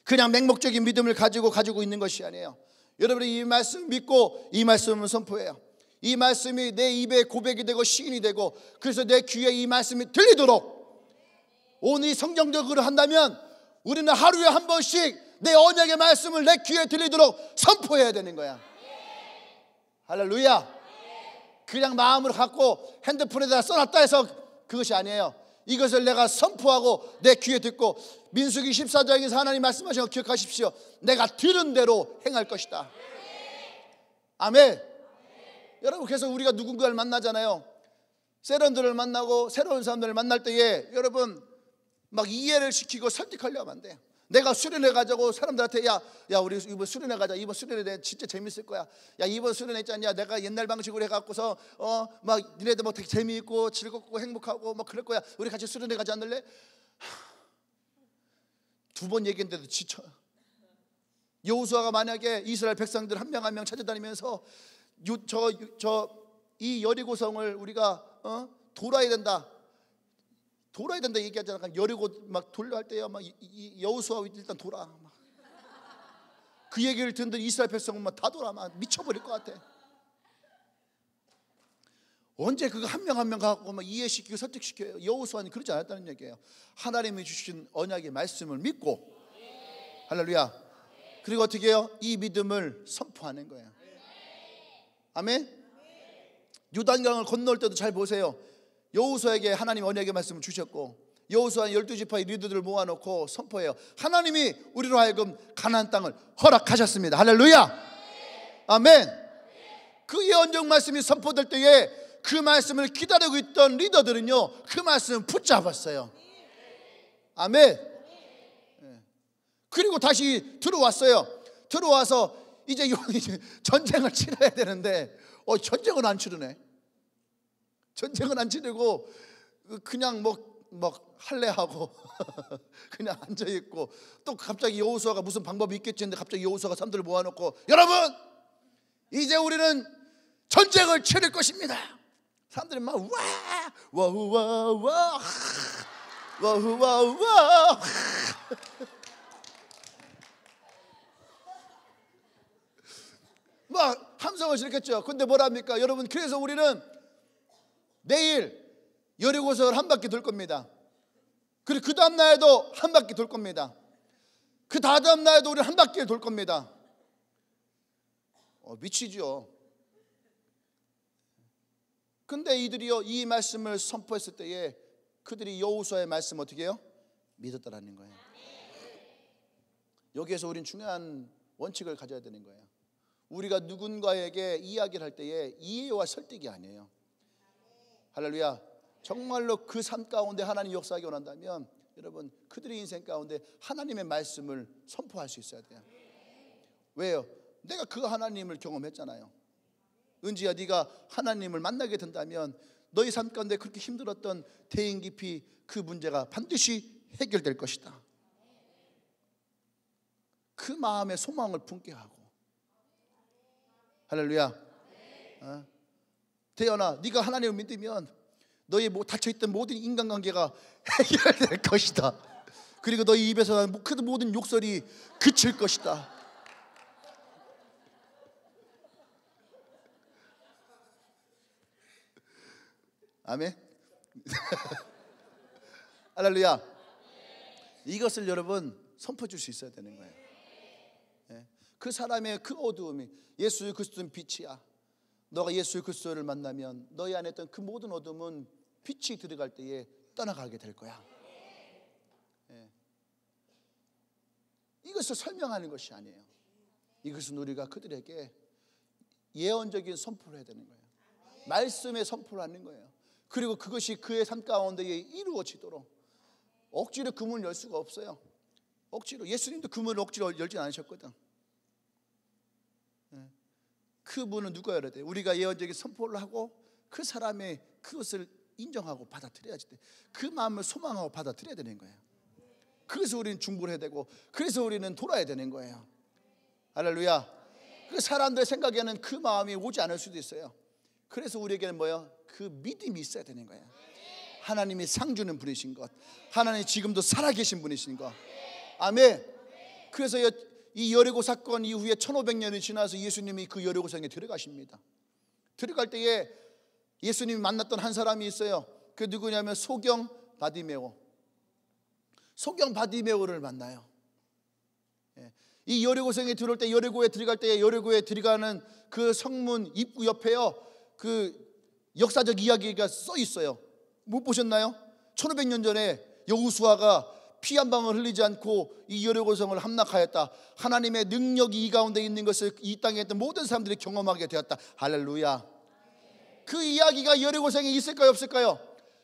그냥 맹목적인 믿음을 가지고 있는 것이 아니에요. 여러분이 이 말씀 믿고 이 말씀을 선포해요. 이 말씀이 내 입에 고백이 되고 시인이 되고 그래서 내 귀에 이 말씀이 들리도록 오늘 성경적으로 한다면 우리는 하루에 한 번씩 내 언약의 말씀을 내 귀에 들리도록 선포해야 되는 거야. 할렐루야. 그냥 마음으로 갖고 핸드폰에다 써놨다 해서 그것이 아니에요. 이것을 내가 선포하고 내 귀에 듣고 민수기 14장에서 하나님 말씀하신 거 기억하십시오. 내가 들은 대로 행할 것이다. 아멘. 여러분, 그래서 우리가 누군가를 만나잖아요. 세련들을 만나고 새로운 사람들을 만날 때에 여러분 막 이해를 시키고 설득하려면 안 돼요. 내가 수련회 가자고 사람들한테 야 우리 이번 수련회 가자. 이번 수련회 진짜 재밌을 거야. 야 이번 수련회 있잖냐. 내가 옛날 방식으로 해갖고서 막 니네들 되게 재미있고 즐겁고 행복하고 막 그럴 거야. 우리 같이 수련회 가지 않을래? 두 번 얘기했는데도 지쳐. 여호수아가 만약에 이스라엘 백성들 한 명 한 명 찾아다니면서 이 여리고 성을 우리가 돌아야 된다 얘기하잖아. 여리고 막 돌려 할 때야 막 여호수아 일단 돌아. 그 얘기를 듣는 이스라엘 백성은 막 다 돌아 막 미쳐버릴 것 같아. 언제 그거 한 명 한 명 갖고 막 이해시키고 설득시켜요. 여호수아는 그러지 않았다는 얘기예요. 하나님이 주신 언약의 말씀을 믿고 할렐루야. 그리고 어떻게 해요? 이 믿음을 선포하는 거예요. 아멘. 요단강을 건널 때도 잘 보세요. 여호수아에게 하나님 언약의 말씀을 주셨고, 여호수아 12지파의 리더들을 모아놓고 선포해요. 하나님이 우리로 하여금 가나안 땅을 허락하셨습니다. 할렐루야. 아멘. 그 예언적 말씀이 선포될 때에 그 말씀을 기다리고 있던 리더들은요, 그 말씀을 붙잡았어요. 아멘. 그리고 다시 들어왔어요. 들어와서 이제 전쟁을 치러야 되는데 전쟁은 안 치르네. 전쟁은 안 치르고 그냥 뭐 할례하고 그냥 앉아있고, 또 갑자기 여호수아가 무슨 방법이 있겠지 했는데 갑자기 여호수아가 사람들을 모아놓고, 여러분 이제 우리는 전쟁을 치를 것입니다. 사람들이 막 와우와우와 와우와우와 막 함성을 지르겠죠. 근데 뭐랍니까 여러분? 그래서 우리는 내일 여리고성을 한 바퀴 돌 겁니다. 그리고 그 다음 날에도 한 바퀴 돌 겁니다. 그 다음 날에도 우리 한 바퀴 돌 겁니다. 미치죠. 근데 이들이요, 이 말씀을 선포했을 때에 그들이 여호수아의 말씀 어떻게 해요? 믿었다라는 거예요. 여기에서 우린 중요한 원칙을 가져야 되는 거예요. 우리가 누군가에게 이야기를 할 때에 이해와 설득이 아니에요. 할렐루야. 정말로 그 삶 가운데 하나님 역사하기 원한다면 여러분, 그들의 인생 가운데 하나님의 말씀을 선포할 수 있어야 돼요. 왜요? 내가 그 하나님을 경험했잖아요. 은지야, 네가 하나님을 만나게 된다면 너희 삶 가운데 그렇게 힘들었던 대인 깊이 그 문제가 반드시 해결될 것이다. 그 마음에 소망을 품게 하고. 할렐루야. 태연아, 네가 하나님을 믿으면 너의 닫혀있던 모든 인간관계가 해결될 것이다. 그리고 너희 입에서 나는 그 모든 욕설이 그칠 것이다. 아멘. 할렐루야. 이것을 여러분 선포해 줄 수 있어야 되는 거예요. 그 사람의 그 어두움이 예수 그리스도는 빛이야. 너가 예수 그리스도를 만나면 너희 안에 있던 그 모든 어둠은 빛이 들어갈 때에 떠나가게 될 거야. 이것을 설명하는 것이 아니에요. 이것은 우리가 그들에게 예언적인 선포를 해야 되는 거예요. 말씀의 선포를 하는 거예요. 그리고 그것이 그의 삶 가운데 이루어지도록. 억지로 그 문을 열 수가 없어요. 억지로. 예수님도 그 문을 억지로 열지 않으셨거든. 그 문은 누가 열어야 돼요? 우리가 예언적인 선포를 하고 그 사람의 그것을 인정하고 받아들여야지 돼. 그 마음을 소망하고 받아들여야 되는 거예요. 그래서 우리는 중보를 해야 되고, 그래서 우리는 돌아야 되는 거예요. 할렐루야. 그 사람들의 생각에는 그 마음이 오지 않을 수도 있어요. 그래서 우리에게는 뭐예요? 그 믿음이 있어야 되는 거예요. 하나님이 상 주는 분이신 것, 하나님이 지금도 살아계신 분이신 것. 아멘. 그래서 이 여리고 사건 이후에 1500년이 지나서 예수님이 그 여리고성에 들어가십니다. 들어갈 때에 예수님이 만났던 한 사람이 있어요. 그 누구냐면 소경 바디메오. 소경 바디메오를 만나요. 이 여리고성에 들어올 때, 여리고에 들어갈 때에 여리고에 들어가는 그 성문 입구 옆에요, 그 역사적 이야기가 써 있어요. 못 보셨나요? 1500년 전에 여호수아가 피 한 방울 흘리지 않고 이 여리고성을 함락하였다. 하나님의 능력이 이 가운데 있는 것을 이 땅에 있던 모든 사람들이 경험하게 되었다. 할렐루야. 그 이야기가 여리고성에 있을까요, 없을까요?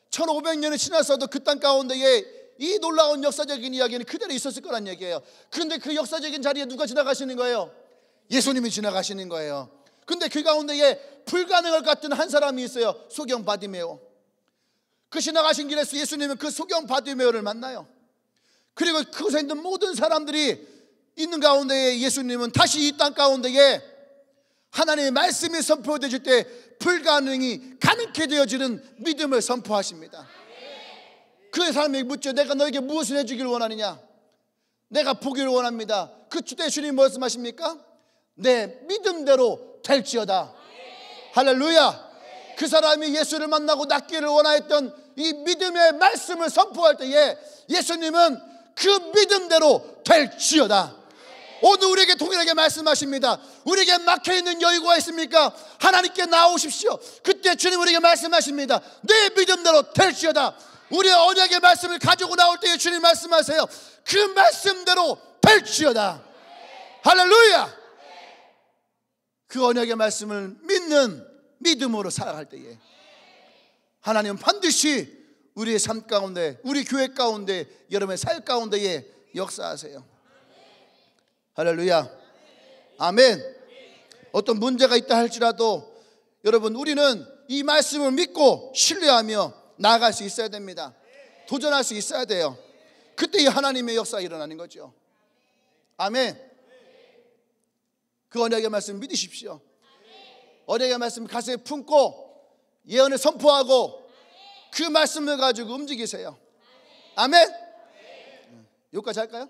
1500년이 지났어도 그 땅 가운데에 이 놀라운 역사적인 이야기는 그대로 있었을 거란 얘기예요. 그런데 그 역사적인 자리에 누가 지나가시는 거예요? 예수님이 지나가시는 거예요. 근데 그 가운데에 불가능할 것 같은 한 사람이 있어요. 소경 바디메오. 그 지나가신 길에서 예수님은 그 소경 바디메오를 만나요. 그리고 그곳에 있는 모든 사람들이 있는 가운데에 예수님은 다시 이 땅 가운데에 하나님의 말씀이 선포되어질 때 불가능이 가능케 되어지는 믿음을 선포하십니다. 그 사람이 묻죠. 내가 너에게 무엇을 해주기를 원하느냐? 내가 보기를 원합니다. 그 때 주님 말씀하십니까? 내 믿음대로 될지어다. 할렐루야. 그 사람이 예수를 만나고 낫기를 원하였던 이 믿음의 말씀을 선포할 때에 예수님은 그 믿음대로 될지어다. 오늘 우리에게 동일하게 말씀하십니다. 우리에게 막혀있는 여유가 있습니까? 하나님께 나오십시오. 그때 주님 우리에게 말씀하십니다. 내 믿음대로 될지어다. 우리의 언약의 말씀을 가지고 나올 때에 주님 말씀하세요. 그 말씀대로 될지어다. 할렐루야. 그 언약의 말씀을 믿는 믿음으로 살아갈 때에 하나님은 반드시 우리의 삶 가운데, 우리 교회 가운데, 여러분의 삶 가운데에 역사하세요. 할렐루야. 아멘. 어떤 문제가 있다 할지라도 여러분, 우리는 이 말씀을 믿고 신뢰하며 나아갈 수 있어야 됩니다. 도전할 수 있어야 돼요. 그때 이 하나님의 역사가 일어나는 거죠. 아멘. 그 언약의 말씀 믿으십시오. 언약의 말씀 가슴에 품고 예언을 선포하고 그 말씀을 가지고 움직이세요. 아멘. 여기까지 할까요?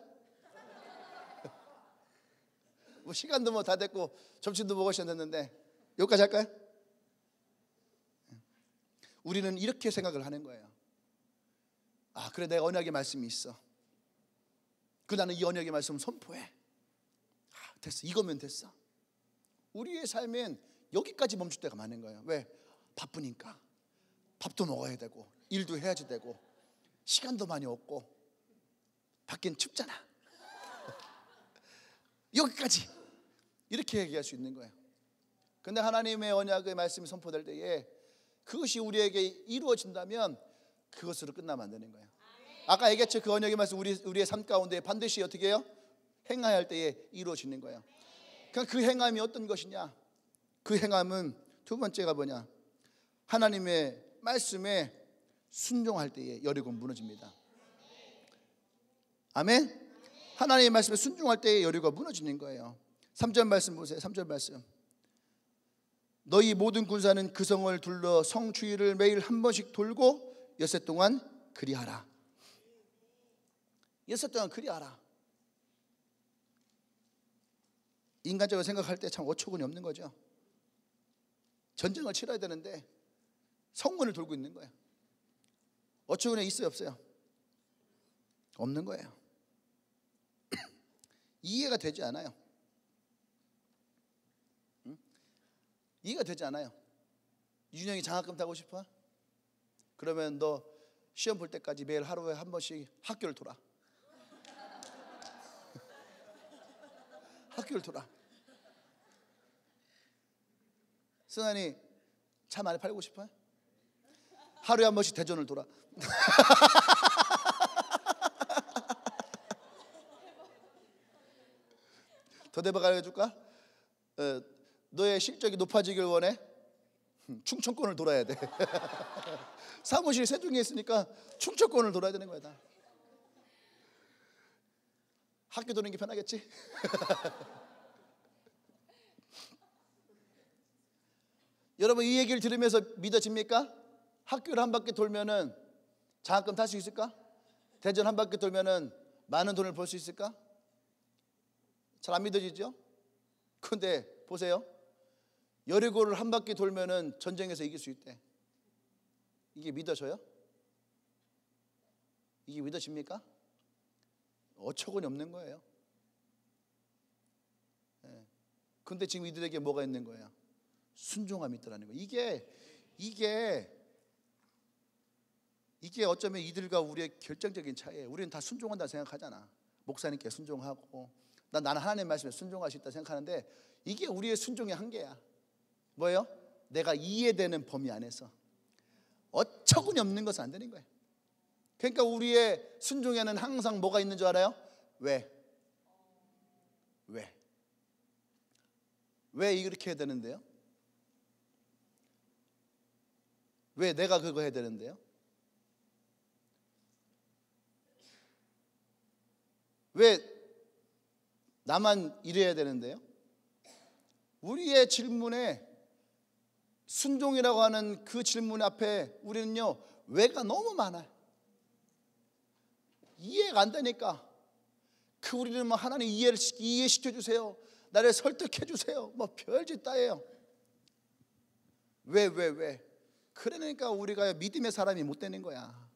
뭐 시간도 뭐 다 됐고 점심도 먹으셨는데 여기까지 할까요? 우리는 이렇게 생각을 하는 거예요. 아, 그래, 내가 언약의 말씀이 있어. 그 나는 이 언약의 말씀을 선포해. 아, 됐어, 이거면 됐어. 우리의 삶엔 여기까지 멈출 때가 많은 거예요. 왜? 바쁘니까. 밥도 먹어야 되고 일도 해야지 되고 시간도 많이 없고 밖엔 춥잖아. 여기까지 이렇게 얘기할 수 있는 거예요. 근데 하나님의 언약의 말씀이 선포될 때에 그것이 우리에게 이루어진다면 그것으로 끝나면 안 되는 거예요. 아까 얘기했죠. 그 언약의 말씀 우리의 삶 가운데 반드시 어떻게 해요? 행해야 할 때에 이루어지는 거예요. 그러니까 그 행함이 어떤 것이냐? 그 행함은 두 번째가 뭐냐? 하나님의 말씀에 순종할 때에 여리고 무너집니다. 아멘. 하나님의 말씀에 순종할 때에 여리고가 무너지는 거예요. 3절 말씀 보세요. 3절 말씀. 너희 모든 군사는 그 성을 둘러 성 주위를 매일 한 번씩 돌고 엿새 동안 그리하라. 엿새 동안 그리하라. 인간적으로 생각할 때 참 어처구니 없는 거죠. 전쟁을 치러야 되는데 성문을 돌고 있는 거예요. 어처구니 있어요, 없어요? 없는 거예요. 이해가 되지 않아요. 응? 이해가 되지 않아요. 유준영이 장학금 타고 싶어? 그러면 너 시험 볼 때까지 매일 하루에 한 번씩 학교를 돌아. 학교를 돌아. 승환이 차 많이 팔고 싶어요? 하루에 한 번씩 대전을 돌아. 더 대박 알려줄까? 너의 실적이 높아지길 원해? 충청권을 돌아야 돼. 사무실 세종에 있으니까 충청권을 돌아야 되는 거야. 다. 학교 도는 게 편하겠지? 여러분, 이 얘기를 들으면서 믿어집니까? 학교를 한 바퀴 돌면은 장학금 탈 수 있을까? 대전 한 바퀴 돌면은 많은 돈을 벌 수 있을까? 잘 안 믿어지죠? 그런데 보세요. 여리고를 한 바퀴 돌면은 전쟁에서 이길 수 있대. 이게 믿어져요? 이게 믿어집니까? 어처구니 없는 거예요. 그런데 지금 이들에게 뭐가 있는 거예요? 순종함이 있더라는 거예요. 이게 어쩌면 이들과 우리의 결정적인 차이예요. 우리는 다 순종한다 생각하잖아. 목사님께 순종하고 나는 하나님의 말씀에 순종할 수 있다 생각하는데 이게 우리의 순종의 한계야. 뭐예요? 내가 이해되는 범위 안에서 어처구니 없는 것은 안 되는 거예요. 그러니까 우리의 순종에는 항상 뭐가 있는 줄 알아요? 왜 이렇게 해야 되는데요? 왜 내가 그거 해야 되는데요? 왜 나만 이래야 되는데요? 우리의 질문에 순종이라고 하는 그 질문 앞에 우리는요 왜가 너무 많아요. 이해가 안 되니까 우리는 뭐 하나님 이해시켜 주세요. 나를 설득해 주세요. 뭐 별짓 다예요. 왜? 그러니까 우리가 믿음의 사람이 못 되는 거야.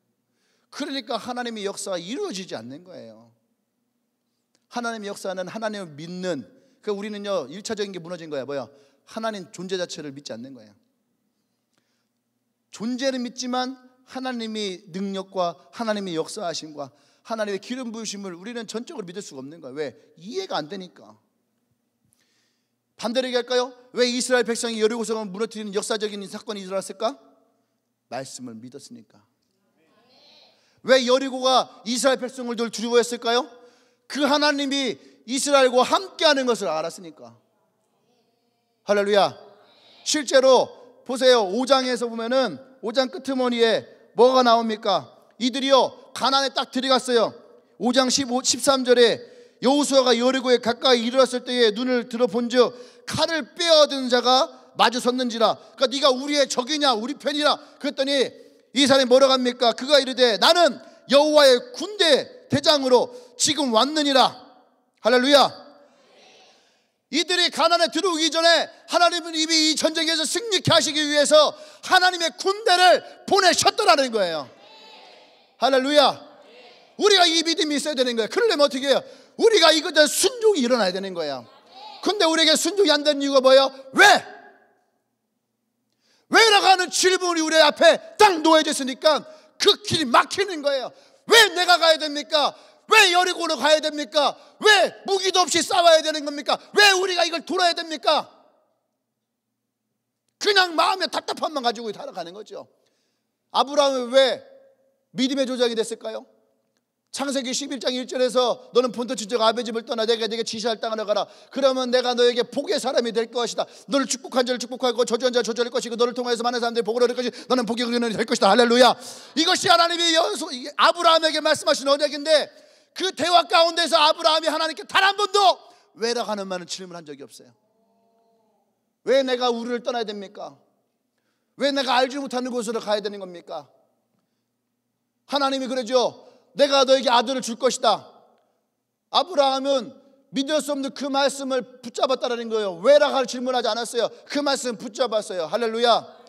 그러니까 하나님의 역사가 이루어지지 않는 거예요. 하나님의 역사는 하나님을 믿는, 그러니까 우리는요 1차적인 게 무너진 거야. 뭐야? 하나님 존재 자체를 믿지 않는 거예요. 존재는 믿지만 하나님의 능력과 하나님의 역사하심과 하나님의 기름 부으심을 우리는 전적으로 믿을 수가 없는 거예요. 왜? 이해가 안 되니까. 반대로 얘기할까요? 왜 이스라엘 백성이 여리고성을 무너뜨리는 역사적인 사건이 일어났을까? 말씀을 믿었으니까. 왜 여리고가 이스라엘 백성을 늘 두려워했을까요? 그 하나님이 이스라엘과 함께하는 것을 알았으니까. 할렐루야. 실제로 보세요. 5장에서 보면은 5장 끄트머리에 뭐가 나옵니까? 이들이요 가나안에 딱 들어갔어요. 5장 13절에 여호수아가 여리고에 가까이 이르렀을 때에 눈을 들어본즉 칼을 빼어든 자가 마주 섰는지라. 그러니까 네가 우리의 적이냐 우리 편이라. 그랬더니 이 사람이 뭐라고 합니까? 그가 이르되 나는 여호와의 군대 대장으로 지금 왔느니라. 할렐루야. 이들이 가나안에 들어오기 전에 하나님은 이미 이 전쟁에서 승리케 하시기 위해서 하나님의 군대를 보내셨더라는 거예요. 할렐루야. 우리가 이 믿음이 있어야 되는 거예요. 그러려면 어떻게 해요? 우리가 이것에 순종이 일어나야 되는 거예요. 근데 우리에게 순종이 안 되는 이유가 뭐예요? 왜? 왜라고 하는 질문이 우리 앞에 딱 놓여져 있으니까 그 길이 막히는 거예요. 왜 내가 가야 됩니까? 왜 여리고로 가야 됩니까? 왜 무기도 없이 싸워야 되는 겁니까? 왜 우리가 이걸 돌아야 됩니까? 그냥 마음의 답답함만 가지고 살아가는 거죠. 아브라함은 왜 믿음의 조작이 됐을까요? 창세기 11장 1절에서 너는 본토 친척 아베 집을 떠나 내가 네게 지시할 땅으로 가라. 그러면 내가 너에게 복의 사람이 될 것이다. 너를 축복한 자를 축복하고 저주한 자를 저주할 것이고 너를 통하여서 많은 사람들이 복을 얻을 것이고 너는 복의 근원이 될 것이다. 할렐루야. 이것이 하나님이 아브라함에게 말씀하신 언약인데 그 대화 가운데서 아브라함이 하나님께 단 한 번도 왜라고 하는 말은 질문한 적이 없어요. 왜 내가 우리를 떠나야 됩니까? 왜 내가 알지 못하는 곳으로 가야 되는 겁니까? 하나님이 그러죠. 내가 너에게 아들을 줄 것이다. 아브라함은 믿을 수 없는 그 말씀을 붙잡았다는 거예요. 왜라고 할 질문하지 않았어요. 그 말씀 붙잡았어요. 할렐루야.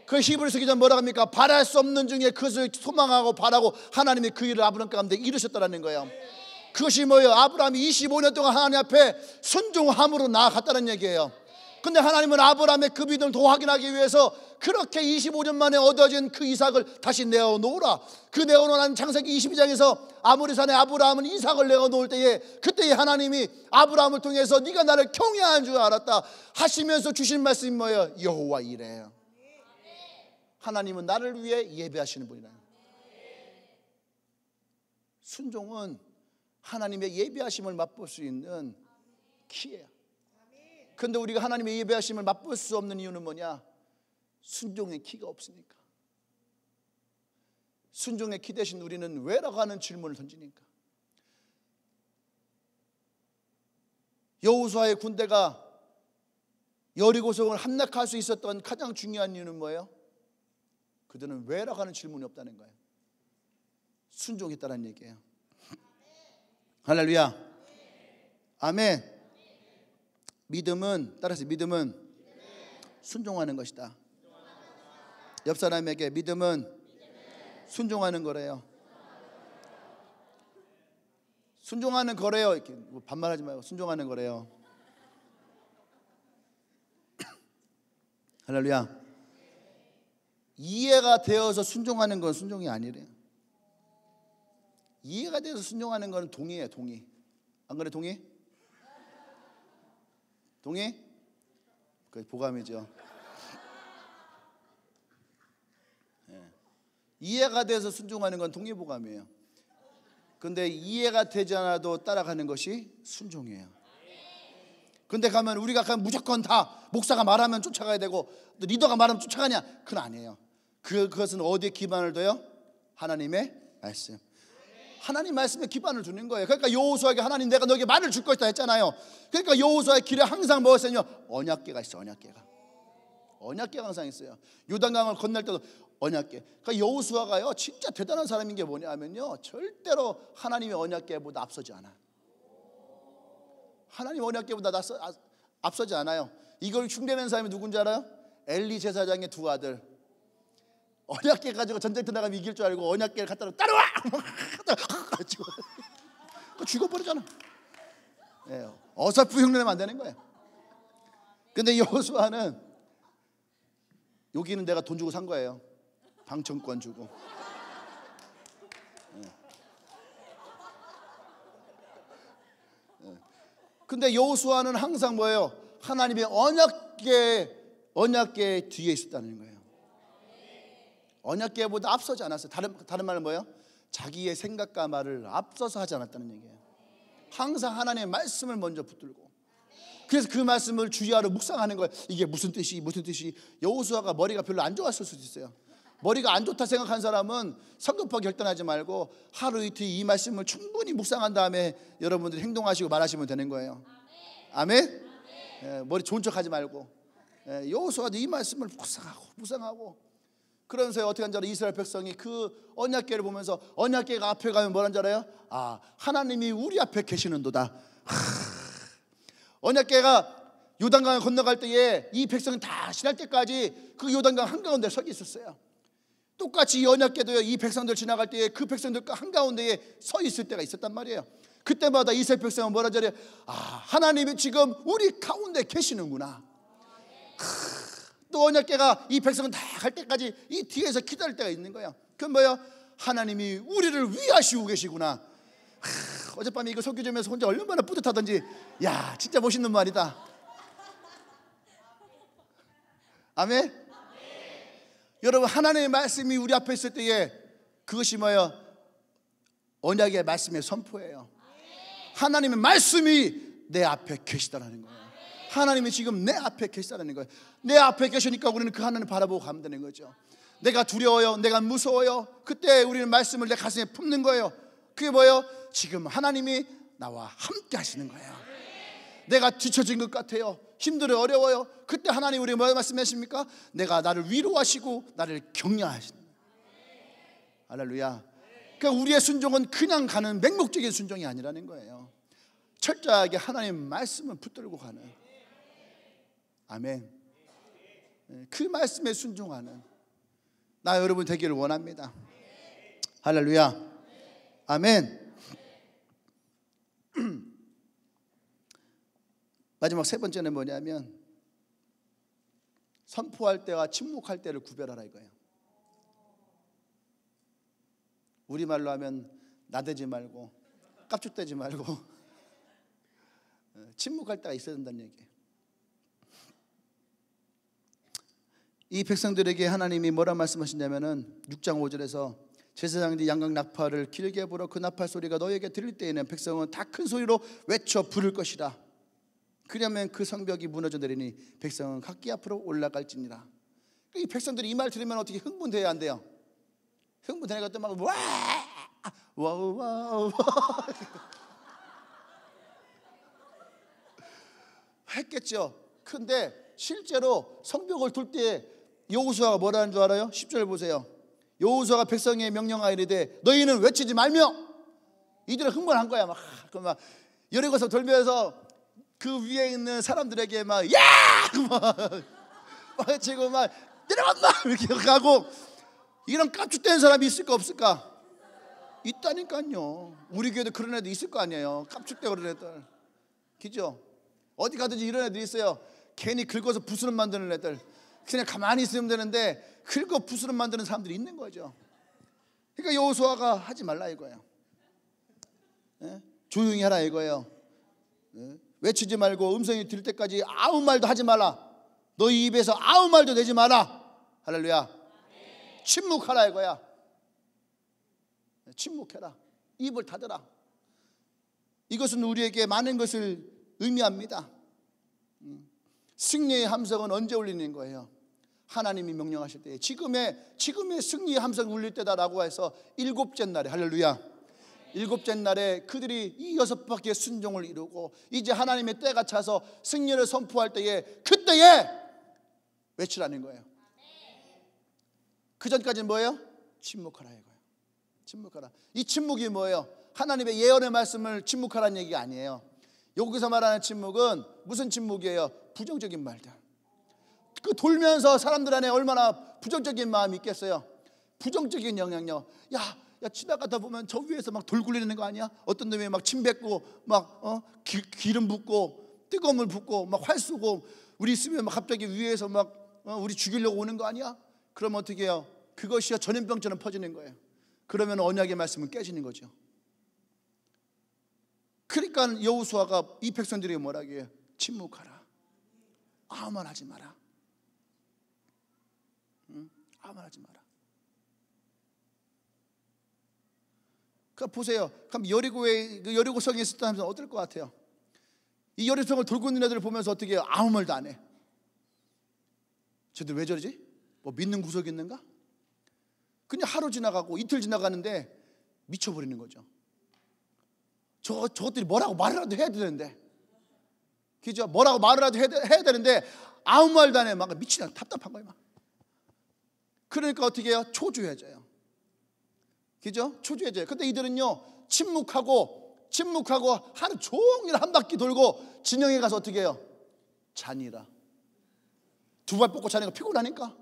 그 히브리서 기자는 뭐라고 합니까? 바랄 수 없는 중에 그것을 소망하고 바라고 하나님이 그 일을 아브라함 가운데 이루셨다는 거예요. 그것이 뭐예요? 아브라함이 25년 동안 하나님 앞에 순종함으로 나아갔다는 얘기예요. 근데 하나님은 아브라함의 그 믿음을 더 확인하기 위해서 그렇게 25년 만에 얻어진 그 이삭을 다시 내어놓으라. 그 내어놓은 창세기 22장에서 아모리산에 아브라함은 이삭을 내어놓을 때에 그때에 하나님이 아브라함을 통해서 네가 나를 경외하는 줄 알았다 하시면서 주신 말씀이 뭐예요? 여호와 이레요. 하나님은 나를 위해 예배하시는 분이라. 순종은 하나님의 예배하심을 맛볼 수 있는 키예요. 그런데 우리가 하나님의 예배하심을 맛볼 수 없는 이유는 뭐냐? 순종의 키가 없으니까. 순종의 키 대신 우리는 왜라고 하는 질문을 던지니까. 여호수아의 군대가 여리고성을 함락할 수 있었던 가장 중요한 이유는 뭐예요? 그들은 왜라고 하는 질문이 없다는 거예요. 순종했다는 얘기예요. 할렐루야. 아멘. 믿음은 따라서 믿음은 순종하는 것이다. 옆 사람에게 믿음은 순종하는 거래요. 순종하는 거래요. 이렇게 반말하지 말고 순종하는 거래요. 할렐루야. 이해가 되어서 순종하는 건 순종이 아니래요. 이해가 되어서 순종하는 건 동의예요. 동의. 안 그래? 동의? 동의? 그 보감이죠. 네. 이해가 돼서 순종하는 건 동의보감이에요. 근데 이해가 되지 않아도 따라가는 것이 순종이에요. 근데 가면 우리가 가면 무조건 다 목사가 말하면 쫓아가야 되고 또 리더가 말하면 쫓아가냐? 그건 아니에요. 그것은 어디에 기반을 둬요? 하나님의 말씀. 하나님 말씀에 기반을 두는 거예요. 그러니까 여호수아에게 하나님 내가 너에게 말을 줄 것이다 했잖아요. 그러니까 여호수아의 길에 항상 뭐였어요? 언약궤가 있어. 언약궤가 항상 있어요. 요단강을 건널 때도 언약궤. 그러니까 여호수아가요 진짜 대단한 사람인 게 뭐냐면요 절대로 하나님의 언약궤보다 앞서지 않아. 하나님 언약궤보다 앞서지 않아요. 이걸 흉내낸 사람이 누군지 알아요? 엘리 제사장의 두 아들. 언약궤 가지고 전쟁터 나가면 이길 줄 알고 언약궤를 갖다 놓고 따라와! 죽어버리잖아. 어설프 흉내내면 안 되는 거예요. 근데 여호수아는 여기는 내가 돈 주고 산 거예요. 방청권 주고. 근데 여호수아는 항상 뭐예요? 하나님의 언약궤 뒤에 있었다는 거예요. 언약궤보다 앞서지 않았어요. 다른 말은 뭐예요? 자기의 생각과 말을 앞서서 하지 않았다는 얘기예요. 항상 하나님의 말씀을 먼저 붙들고, 그래서 그 말씀을 주야로 묵상하는 거예요. 이게 무슨 뜻이 여호수아가 머리가 별로 안 좋았을 수도 있어요. 머리가 안 좋다 생각한 사람은 성급하게 결단하지 말고 하루 이틀 이 말씀을 충분히 묵상한 다음에 여러분들이 행동하시고 말하시면 되는 거예요. 아멘? 머리 좋은 척하지 말고. 여호수아도 이 말씀을 묵상하고 그러면서 어떻게 한 줄 알아요? 이스라엘 백성이 그 언약궤를 보면서, 언약궤가 앞에 가면 뭐라는 줄 알아요? 하나님이 우리 앞에 계시는도다. 언약궤가 요단강을 건너갈 때에 이 백성이 다 지날 때까지 그 요단강 한가운데 서 있었어요. 똑같이 이 언약궤도요, 이 백성들 지나갈 때에 그 백성들 한가운데에 서 있을 때가 있었단 말이에요. 그때마다 이스라엘 백성은 뭐라 저래요? 하나님이 지금 우리 가운데 계시는구나. 또 언약궤가 이 백성은 다 갈 때까지 이 뒤에서 기다릴 때가 있는 거예요. 그건 뭐예요? 하나님이 우리를 위하시고 계시구나. 어젯밤에 이거 설교 좀 해서 혼자 얼마나 뿌듯하던지. 야, 진짜 멋있는 말이다. 아멘? 여러분, 하나님의 말씀이 우리 앞에 있을 때에 그것이 뭐예요? 언약의 말씀의 선포예요. 하나님의 말씀이 내 앞에 계시다라는 거예요. 하나님이 지금 내 앞에 계시다는 거예요. 내 앞에 계시니까 우리는 그 하나님을 바라보고 가면 되는 거죠. 내가 두려워요, 내가 무서워요, 그때 우리는 말씀을 내 가슴에 품는 거예요. 그게 뭐예요? 지금 하나님이 나와 함께 하시는 거예요. 내가 뒤처진 것 같아요, 힘들어요, 어려워요. 그때 하나님 우리 뭐 말씀하십니까? 나를 위로하시고 나를 격려하시는 거예요. 할렐루야. 그러니까 우리의 순종은 그냥 가는 맹목적인 순종이 아니라는 거예요. 철저하게 하나님 말씀을 붙들고 가는. 아멘. 그 말씀에 순종하는 나 여러분 되기를 원합니다. 할렐루야. 아멘. 마지막 세 번째는 뭐냐면 선포할 때와 침묵할 때를 구별하라 이거예요. 우리말로 하면 나대지 말고 깝죽대지 말고 침묵할 때가 있어야 된다는 얘기예요. 이 백성들에게 하나님이 뭐라 말씀하시냐면은 6장 5절에서 제사장들이 양각 나팔을 길게 불어 그 나팔 소리가 너에게 들릴 때에는 백성은 다 큰 소리로 외쳐 부를 것이라. 그러면 그 성벽이 무너져 내리니 백성은 각기 앞으로 올라갈지니라. 이 백성들이 이 말 들으면 어떻게 흥분돼야 안 돼요? 흥분되니까 또 막 와우 했겠죠. 근데 실제로 성벽을 돌 때 여호수아가 뭐라는 줄 알아요? 10절 보세요. 여호수아가 백성에 명령하여 이르되 너희는 외치지 말며. 이들은 흥분한 거야. 막 여리고서 돌면서 그 위에 있는 사람들에게 막 외치고 막 내려간다 이렇게 가고. 이런 깝죽대는 사람이 있을까 없을까? 있다니까요. 우리 교회도 그런 애들 있을 거 아니에요. 깝죽대고 그런 애들. 그죠? 어디 가든지 이런 애들 있어요. 괜히 긁어서 부스럼 만드는 애들. 그냥 가만히 있으면 되는데 긁어 부스럼 만드는 사람들이 있는 거죠. 그러니까 여호수아가 하지 말라 이거예요. 조용히 하라 이거예요. 외치지 말고 음성이 들릴 때까지 아무 말도 하지 말라. 너희 입에서 아무 말도 내지 마라. 할렐루야. 침묵하라 이거야. 침묵해라. 입을 닫아라. 이것은 우리에게 많은 것을 의미합니다. 승리의 함성은 언제 울리는 거예요? 하나님이 명령하실 때. 지금의 승리의 함성이 울릴 때다라고 해서 일곱째 날에, 할렐루야, 일곱째 날에 그들이 이 6바퀴의 순종을 이루고 이제 하나님의 때가 차서 승리를 선포할 때에, 그때에 외치라는 거예요. 그 전까지는 뭐예요? 침묵하라 이거예요. 침묵하라. 이 침묵이 뭐예요? 하나님의 예언의 말씀을 침묵하라는 얘기가 아니에요. 여기서 말하는 침묵은 무슨 침묵이에요? 부정적인 말들. 그 돌면서 사람들 안에 얼마나 부정적인 마음이 있겠어요? 부정적인 영향력. 야, 야, 지나가다 보면 저 위에서 막 돌 굴리는 거 아니야? 어떤 놈이 막 침 뱉고 막 기름 붓고 뜨거운 물 붓고 막 활 쏘고 우리 있으면 막 갑자기 위에서 막 우리 죽이려고 오는 거 아니야? 그러면 어떻게 해요? 그것이 전염병처럼 퍼지는 거예요. 그러면 언약의 말씀은 깨지는 거죠. 그러니까 여호수아가 이 백성들에게 뭐라고 해요? 침묵하라. 아무 말 하지 마라. 아무 말 하지 마라. 그러니까 보세요. 그럼 여리고성에 있을 때 하면 어떨 것 같아요? 이 여리고성을 돌고 있는 애들을 보면서 어떻게 해요? 아무 말도 안 해. 쟤들 왜 저러지? 뭐 믿는 구석이 있는가? 그냥 하루 지나가고 이틀 지나가는데 미쳐버리는 거죠. 저것들이 뭐라고 말이라도 해야 되는데, 그죠? 뭐라고 말이라도 해야 되는데 아무 말도 안 해. 막 미치다 답답한 거예요. 막. 그러니까 어떻게 해요? 초조해져요. 그죠? 초조해져요. 근데 이들은요 침묵하고 하루 종일 한 바퀴 돌고 진영에 가서 어떻게 해요? 자니라. 두 발 뻗고 자니까 피곤하니까.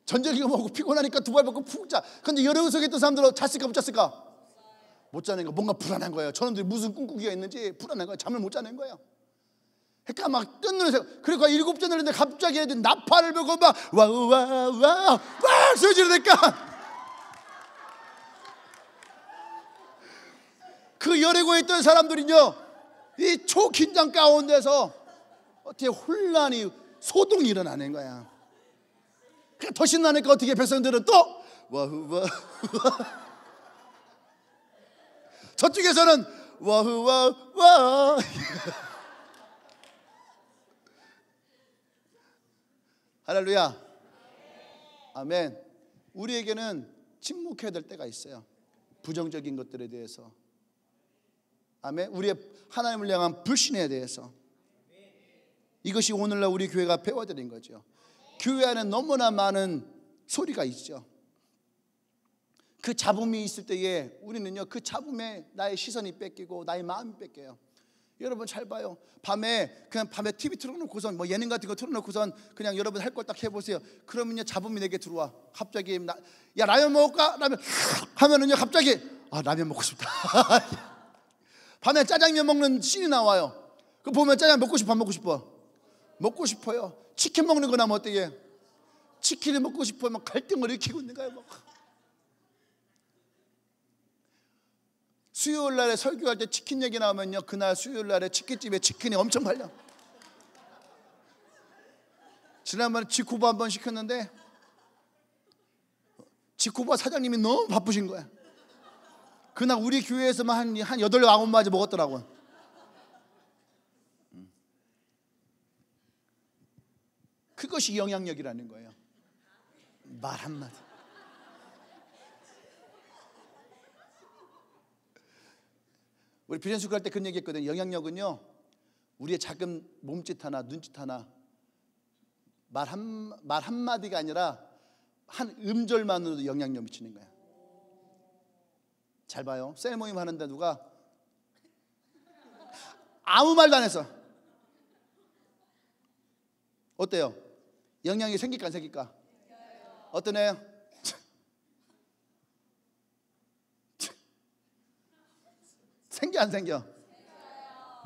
전쟁이가 뭐고 피곤하니까 두 발 뻗고 푹 자. 근데 여리고성에 있던 사람들은 잤을까 못 잤을까? 못 자는 거. 뭔가 불안한 거예요. 저놈들이 무슨 꿈꾸기가 있는지 불안한 거예요. 잠을 못 자는 거예요. 그러니까 막 뜬눈에서, 그러니까 7째 되는데 갑자기 애들 나팔을 불고 막 와우와우와우 소리 지르니까 그 여리고에 있던 사람들은요 이 초긴장 가운데서 어떻게 혼란이 소동이 일어나는 거야. 그러니까 더 신나니까 어떻게 백성들은 또 와우와우 저쪽에서는 와우와우 할렐루야. 아멘. 우리에게는 침묵해야 될 때가 있어요. 부정적인 것들에 대해서. 아멘. 우리의 하나님을 향한 불신에 대해서. 이것이 오늘날 우리 교회가 배워드린 거죠. 교회 안에 너무나 많은 소리가 있죠. 그 잡음이 있을 때에 우리는요 그 잡음에 나의 시선이 뺏기고 나의 마음이 뺏겨요. 여러분 잘 봐요. 밤에 TV 틀어놓고선 뭐 예능 같은 거 틀어놓고선 그냥 여러분 할 걸 딱 해보세요. 그러면요 잡음이 내게 들어와. 갑자기 야 라면 먹을까? 라면 하면은요 갑자기 라면 먹고 싶다. 밤에 짜장면 먹는 씬이 나와요. 그 보면 짜장 먹고 싶어 안 먹고 싶어? 먹고 싶어요. 치킨 먹는 거 나면 어때요? 치킨을 먹고 싶어. 막 갈등을 일으키고 있는 거예요. 막. 수요일 날에 설교할 때 치킨 얘기 나오면요 그날 수요일 날에 치킨집에 치킨이 엄청 팔려. 지난번에 지코바 한번 시켰는데 지코바 사장님이 너무 바쁘신 거야. 그날 우리 교회에서만 한 8, 9마디 먹었더라고요. 그것이 영향력이라는 거예요. 말 한마디. 우리 비전숙 할 때 그런 얘기 했거든요. 영향력은요 우리의 작은 몸짓 하나 눈짓 하나 말 한마디가 아니라 한 음절만으로도 영향력 미치는 거야. 잘 봐요. 셀 모임 하는데 누가 아무 말도 안 했어. 어때요? 영향이 생길까 안 생길까? 어떤 애요? 생겨 안 생겨?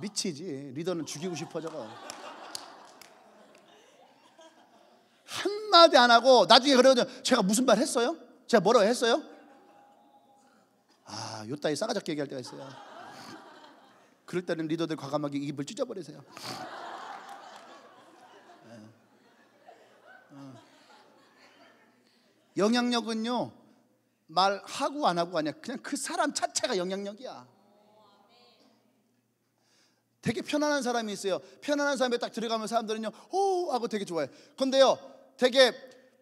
미치지. 리더는 죽이고 싶어 저거. 한마디 안 하고 나중에 그러거든요. 제가 무슨 말 했어요? 제가 뭐라고 했어요? 요따위 싸가지 얘기할 때가 있어요. 그럴 때는 리더들 과감하게 입을 찢어버리세요. 영향력은요 말하고 안 하고 아니야. 그냥 그 사람 자체가 영향력이야. 되게 편안한 사람이 있어요. 편안한 사람에 딱 들어가면 사람들은요 오 하고 되게 좋아해. 근데요 되게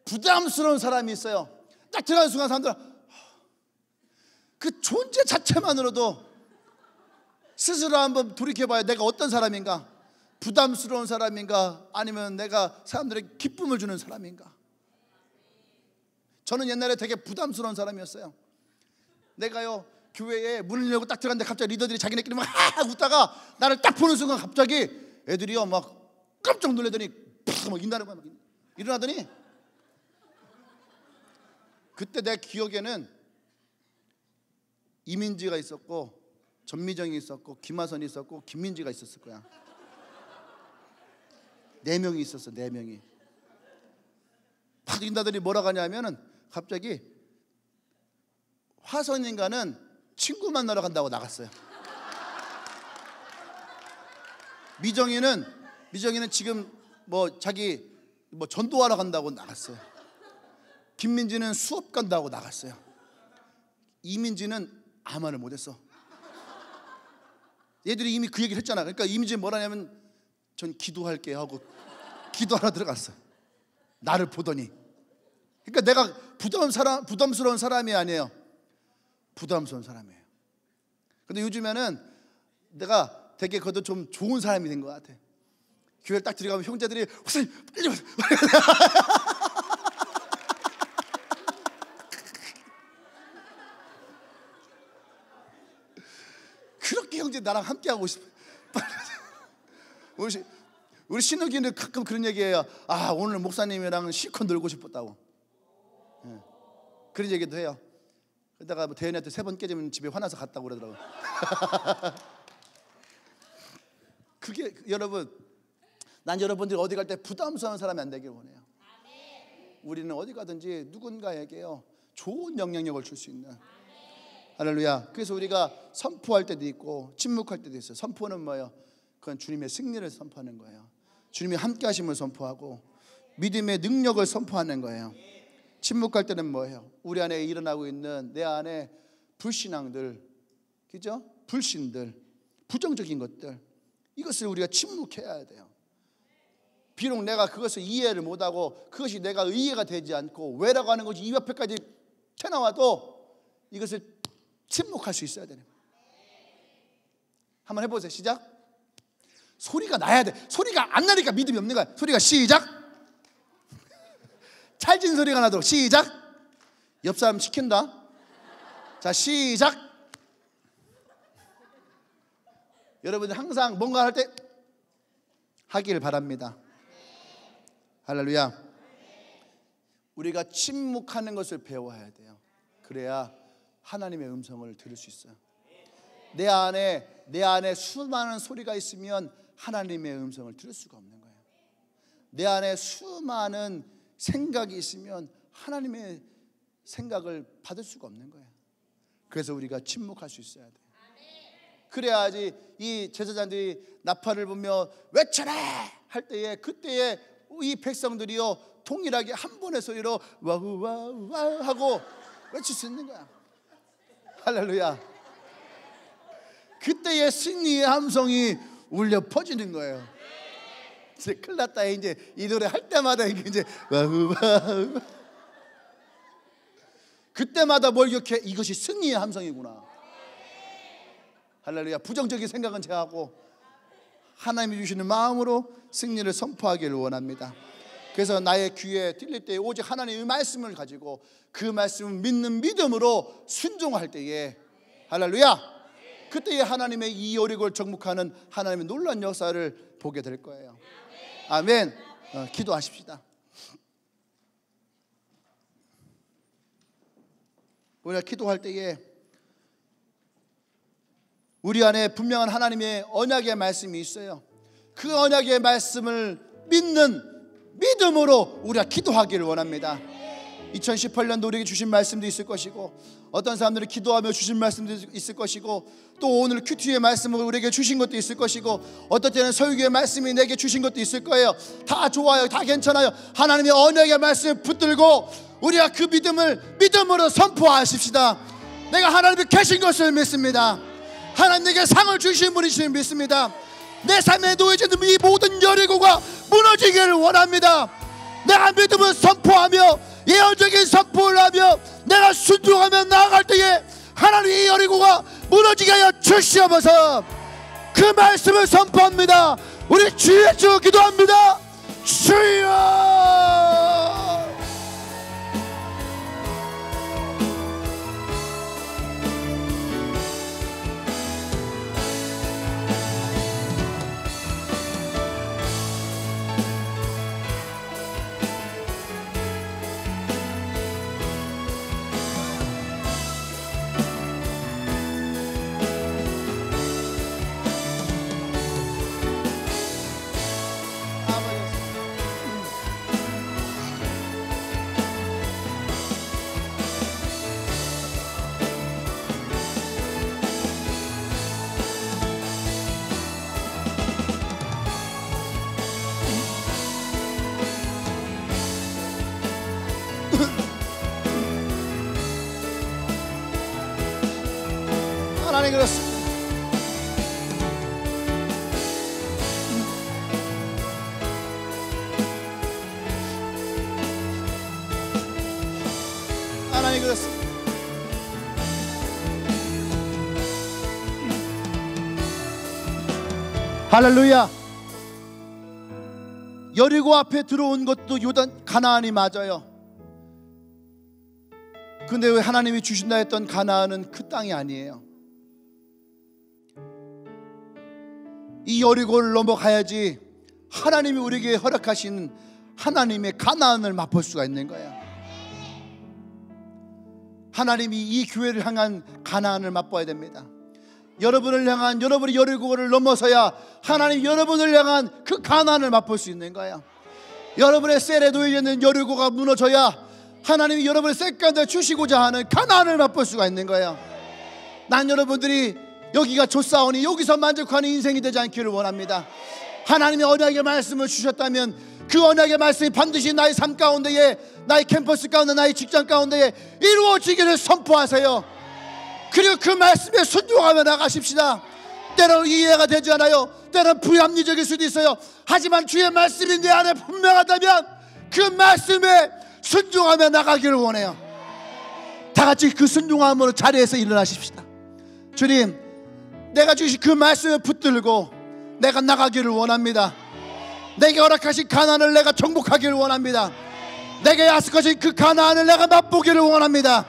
부담스러운 사람이 있어요. 딱 들어가는 순간 사람들은 그 존재 자체만으로도 스스로 한번 돌이켜봐요. 내가 어떤 사람인가? 부담스러운 사람인가? 아니면 내가 사람들에게 기쁨을 주는 사람인가? 저는 옛날에 되게 부담스러운 사람이었어요. 내가요 교회에 문을 열고 딱 들어갔는데 갑자기 리더들이 자기네끼리 막 웃다가 나를 딱 보는 순간 갑자기 애들이요 막 깜짝 놀라더니 막 인다는 거야. 막 일어나더니 그때 내 기억에는 이민지가 있었고 전미정이 있었고 김하선이 있었고 김민지가 있었을 거야. 4명이 있었어. 4명이 팍 인다더니 뭐라고 하냐면은 갑자기 화선인가는 친구 만나러 간다고 나갔어요. 미정이는 지금 뭐 자기 뭐 전도하러 간다고 나갔어요. 김민지는 수업 간다고 나갔어요. 이민지는 아무 말을 못했어. 얘들이 이미 그 얘기를 했잖아. 그러니까 이민지는 뭐라냐면 전 기도할게 하고 기도하러 들어갔어. 나를 보더니. 그러니까 내가 부담스러운 사람이 아니에요. 부담스러운 사람이에요. 근데 요즘에는 내가 되게 그것도 좀 좋은 사람이 된 것 같아. 교회를 딱 들어가면 형제들이 목사님 빨리 오세요. 그렇게 형제 나랑 함께 하고 싶어. 우리 신우기는 가끔 그런 얘기해요. 아, 오늘 목사님이랑 실컷 놀고 싶었다고. 네. 그런 얘기도 해요. 그러다가 뭐 대현이한테 3번 깨지면 집에 화나서 갔다고 그러더라고. 그게 여러분, 난 여러분들이 어디 갈 때 부담스러운 사람이 안 되길 원해요. 우리는 어디 가든지 누군가에게요 좋은 영향력을 줄 수 있는. 할렐루야. 그래서 우리가 선포할 때도 있고 침묵할 때도 있어요. 선포는 뭐예요? 그건 주님의 승리를 선포하는 거예요. 주님이 함께 하심을 선포하고 믿음의 능력을 선포하는 거예요. 침묵할 때는 뭐예요? 우리 안에 일어나고 있는 내 안에 불신앙들, 그죠? 불신들, 부정적인 것들, 이것을 우리가 침묵해야 돼요. 비록 내가 그것을 이해를 못하고 그것이 내가 이해가 되지 않고 왜라고 하는 것이 입 앞에까지 튀어나와도 이것을 침묵할 수 있어야 되는 거예요. 한번 해보세요. 시작. 소리가 나야 돼. 소리가 안 나니까 믿음이 없는 거야. 소리가 시작. 찰진 소리가 나도록 시작. 옆 사람 시킨다. 자, 시작. 여러분들 항상 뭔가 할 때 하길 바랍니다. 할렐루야. 우리가 침묵하는 것을 배워야 돼요. 그래야 하나님의 음성을 들을 수 있어요. 내 안에 수많은 소리가 있으면 하나님의 음성을 들을 수가 없는 거예요. 내 안에 수많은 생각이 있으면 하나님의 생각을 받을 수가 없는 거예요. 그래서 우리가 침묵할 수 있어야 돼요. 그래야지 이 제사장들이 나팔을 불며 외쳐라 할 때에 그때에 이 백성들이요 동일하게 한 번의 소리로 와우와우 하고 외칠 수 있는 거야. 할렐루야. 그때의 승리의 함성이 울려 퍼지는 거예요. 이제 큰일 났다. 이제 이 노래 할 때마다 이제 와우와우, 그때마다 뭘 기억해? 이것이 승리의 함성이구나. 할렐루야. 부정적인 생각은 제하고 하나님이 주시는 마음으로 승리를 선포하기를 원합니다. 그래서 나의 귀에 들릴 때 오직 하나님의 말씀을 가지고 그 말씀을 믿는 믿음으로 순종할 때에 할렐루야, 그때에 하나님의 이 여리고를 정복하는 하나님의 놀라운 역사를 보게 될 거예요. 아멘. 기도하십시다. 우리가 기도할 때에 우리 안에 분명한 하나님의 언약의 말씀이 있어요. 그 언약의 말씀을 믿는 믿음으로 우리가 기도하기를 원합니다. 2018년도 우리에게 주신 말씀도 있을 것이고 어떤 사람들이 기도하며 주신 말씀도 있을 것이고 또 오늘 큐티의 말씀을 우리에게 주신 것도 있을 것이고 어떨 때는 설교의 말씀이 내게 주신 것도 있을 거예요. 다 좋아요. 다 괜찮아요. 하나님의 언약의 말씀을 붙들고 우리가 그 믿음을 믿음으로 선포하십시다. 내가 하나님이 계신 것을 믿습니다. 하나님 내게 상을 주신 분이심을 믿습니다. 내 삶에 놓여진 이 모든 여리고가 무너지기를 원합니다. 내가 믿음을 선포하며 예언적인 선포를 하며 내가 순종하며 나아갈 때에 하나님 이 여리고가 무너지게 하여 주시옵소서. 그 말씀을 선포합니다. 우리 주의 주 기도합니다. 주여. 하나님 그렇습니다. 하나님 그렇습니다. 할렐루야. 여리고 앞에 들어온 것도 요단 가나안이 맞아요. 근데 왜 하나님이 주신다 했던 가나안은 그 땅이 아니에요. 이 여리고를 넘어가야지 하나님이 우리에게 허락하신 하나님의 가나안을 맛볼 수가 있는 거예요. 하나님이 이 교회를 향한 가나안을 맛봐야 됩니다. 여러분을 향한, 여러분이 여리고를 넘어서야 하나님 여러분을 향한 그 가나안을 맛볼 수 있는 거예요. 여러분의 셀에 놓여 있는 여리고가 무너져야 하나님이 여러분의 셀 가운데 주시고자 하는 가나안을 맛볼 수가 있는 거예요. 난 여러분들이 여기가 좋사오니 여기서 만족하는 인생이 되지 않기를 원합니다. 하나님이 언약의 말씀을 주셨다면 그 언약의 말씀이 반드시 나의 삶 가운데에, 나의 캠퍼스 가운데, 나의 직장 가운데에 이루어지기를 선포하세요. 그리고 그 말씀에 순종하며 나가십시다. 때로는 이해가 되지 않아요. 때로는 불합리적일 수도 있어요. 하지만 주의 말씀이 내 안에 분명하다면 그 말씀에 순종하며 나가기를 원해요. 다 같이 그 순종함으로 자리에서 일어나십시다. 주님, 내가 주신 그 말씀을 붙들고 내가 나가기를 원합니다. 내게 허락하신 가나안을 내가 정복하기를 원합니다. 내게 약속하신 그 가나안을 내가 맛보기를 원합니다.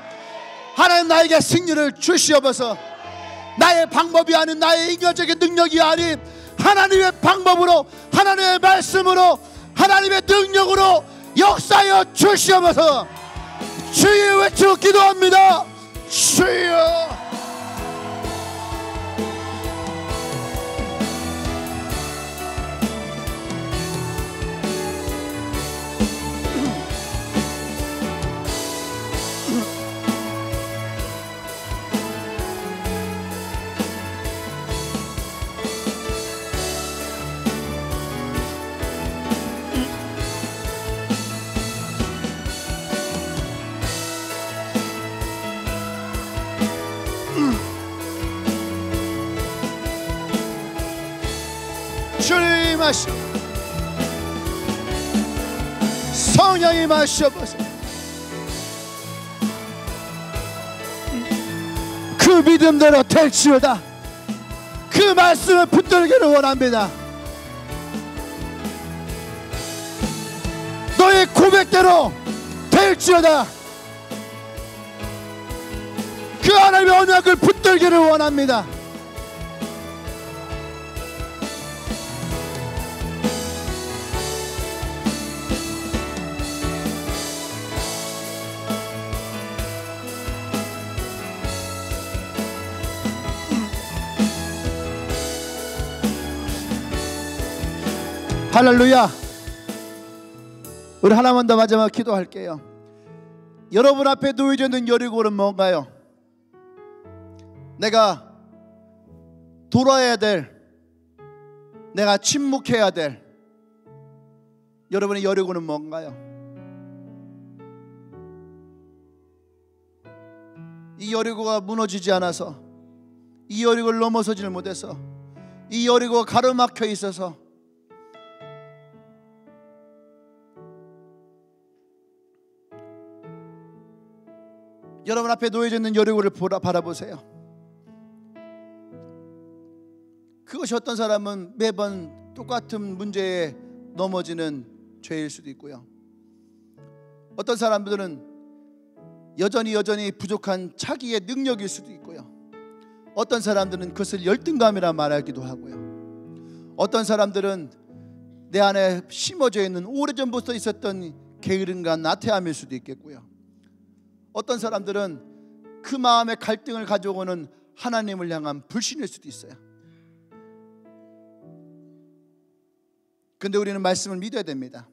하나님, 나에게 승리를 주시옵소서. 나의 방법이 아닌, 나의 인간적인 능력이 아닌 하나님의 방법으로, 하나님의 말씀으로, 하나님의 능력으로 역사하여 주시옵소서. 주여 외쳐 기도합니다. 주여. 주님 하시오. 성령이 마셔보세요. 그 믿음대로 될지어다. 그 말씀을 붙들기를 원합니다. 너의 고백대로 될지어다. 그 하나님의 언약을 붙들기를 원합니다. 할렐루야. 우리 하나만 더 마지막 기도할게요. 여러분 앞에 놓여져 있는 여리고는 뭔가요? 내가 돌아야 될, 내가 침묵해야 될 여러분의 여리고는 뭔가요? 이 여리고가 무너지지 않아서, 이 여리고를 넘어서지를 못해서, 이 여리고가 가로막혀 있어서 여러분 앞에 놓여져 있는 여리고를 바라보세요. 그것이 어떤 사람은 매번 똑같은 문제에 넘어지는 죄일 수도 있고요. 어떤 사람들은 여전히 부족한 자기의 능력일 수도 있고요. 어떤 사람들은 그것을 열등감이라 말하기도 하고요. 어떤 사람들은 내 안에 심어져 있는 오래전부터 있었던 게으름과 나태함일 수도 있겠고요. 어떤 사람들은 그 마음의 갈등을 가져오는 하나님을 향한 불신일 수도 있어요. 근데 우리는 말씀을 믿어야 됩니다.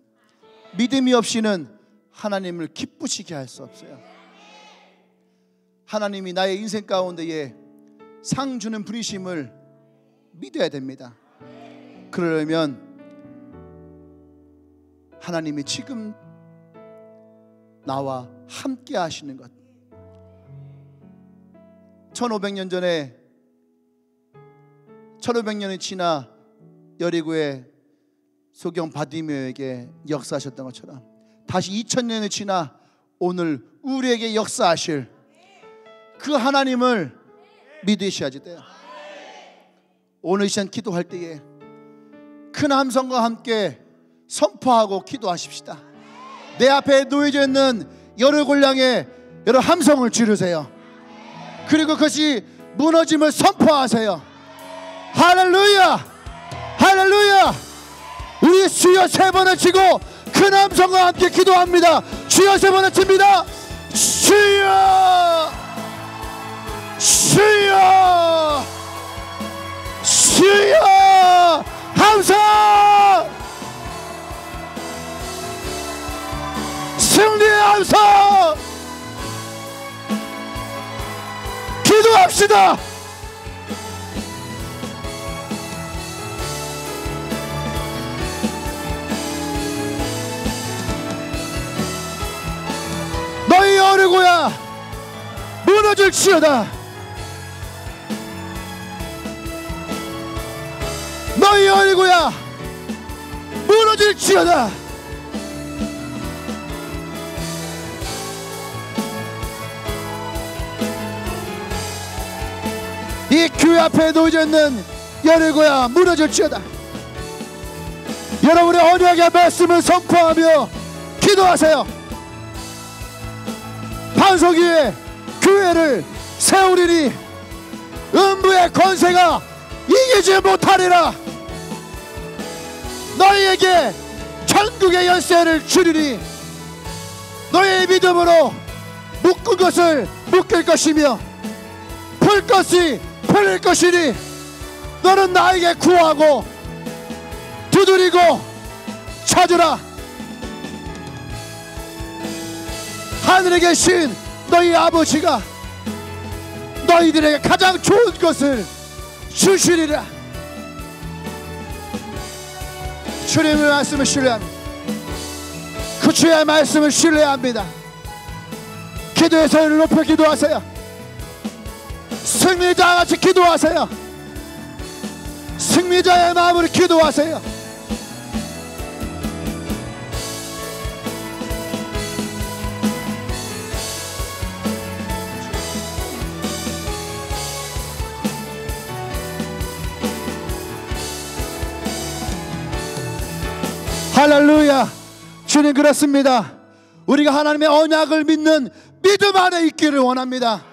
믿음이 없이는 하나님을 기쁘시게 할 수 없어요. 하나님이 나의 인생 가운데에 상 주는 분이심을 믿어야 됩니다. 그러려면 하나님이 지금 나와 함께 하시는 것, 1500년 전에 1500년이 지나 여리고의 소경 바디메오에게 역사하셨던 것처럼 다시 2000년이 지나 오늘 우리에게 역사하실 그 하나님을 믿으셔야지 돼요. 오늘 이 시간 기도할 때에 큰 함성과 함께 선포하고 기도하십시다. 내 앞에 놓여져 있는 여러 골량에 여러 함성을 지르세요. 그리고 그것이 무너짐을 선포하세요. 할렐루야, 할렐루야. 우리 주여 3번을 치고 큰 함성과 함께 기도합니다. 주여 3번을 칩니다. 주여, 주여, 주여. 함성, 승리의 함성. 기도합시다. 너희 여리고야 무너질지어다. 너희 여리고야 무너질지어다. 이 교회 앞에 놓여져 있는 여리고야 무너질지어다. 여러분의 언약의 말씀을 선포하며 기도하세요. 반석 위에 교회를 세우리니 음부의 권세가 이기지 못하리라. 너희에게 천국의 열쇠를 주리니 너희의 믿음으로 묶은 것을 묶을 것이며 풀 것이 풀릴 것이니 너는 나에게 구하고 두드리고 찾으라. 하늘에 계신 너희 아버지가 너희들에게 가장 좋은 것을 주시리라. 주님의 말씀을 신뢰합니다. 그 주의 말씀을 신뢰합니다. 기도의 소리를 높여 기도하세요. 승리자와 같이 기도하세요. 승리자의 마음으로 기도하세요. 할렐루야. 주님, 그렇습니다. 우리가 하나님의 언약을 믿는 믿음 안에 있기를 원합니다.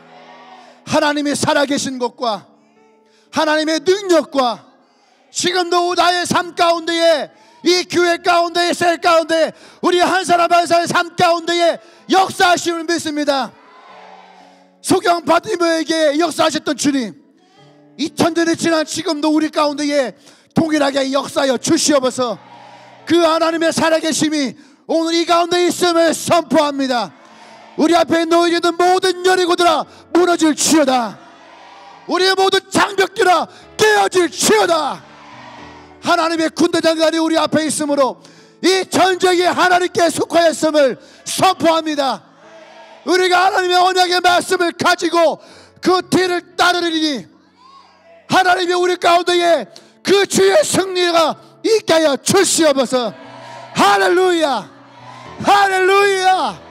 하나님이 살아계신 것과 하나님의 능력과 지금도 나의 삶 가운데에, 이 교회 가운데에, 셀 가운데, 우리 한 사람 한 사람의 삶 가운데에 역사하심을 믿습니다. 소경 바디메오에게 역사하셨던 주님, 2000년이 지난 지금도 우리 가운데에 동일하게 역사하여 주시옵소서. 그 하나님의 살아계심이 오늘 이 가운데 있음을 선포합니다. 우리 앞에 놓여있는 모든 여리고들아 무너질지어다. 우리의 모든 장벽들아 깨어질지어다. 하나님의 군대장관이 우리 앞에 있으므로 이 전쟁이 하나님께 속하였음을 선포합니다. 우리가 하나님의 언약의 말씀을 가지고 그 뒤를 따르리니 하나님이 우리 가운데에 그 주의 승리가 있게 하여 주시옵소서. 할렐루야, 할렐루야,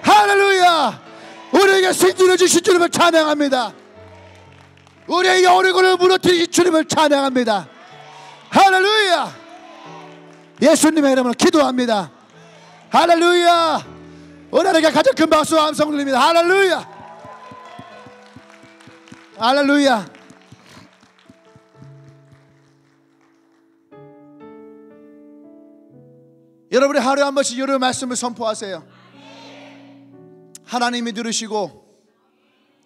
할렐루야. 우리에게 승리를 주신 주님을 찬양합니다. 우리의 여리고를 무너뜨리신 주님을 찬양합니다. 할렐루야. 예수님의 이름으로 기도합니다. 할렐루야. 오늘에게 가장 큰 박수와 함성 들립니다. 할렐루야, 할렐루야. 여러분이 하루에 한 번씩 여러 말씀을 선포하세요. 하나님이 들으시고,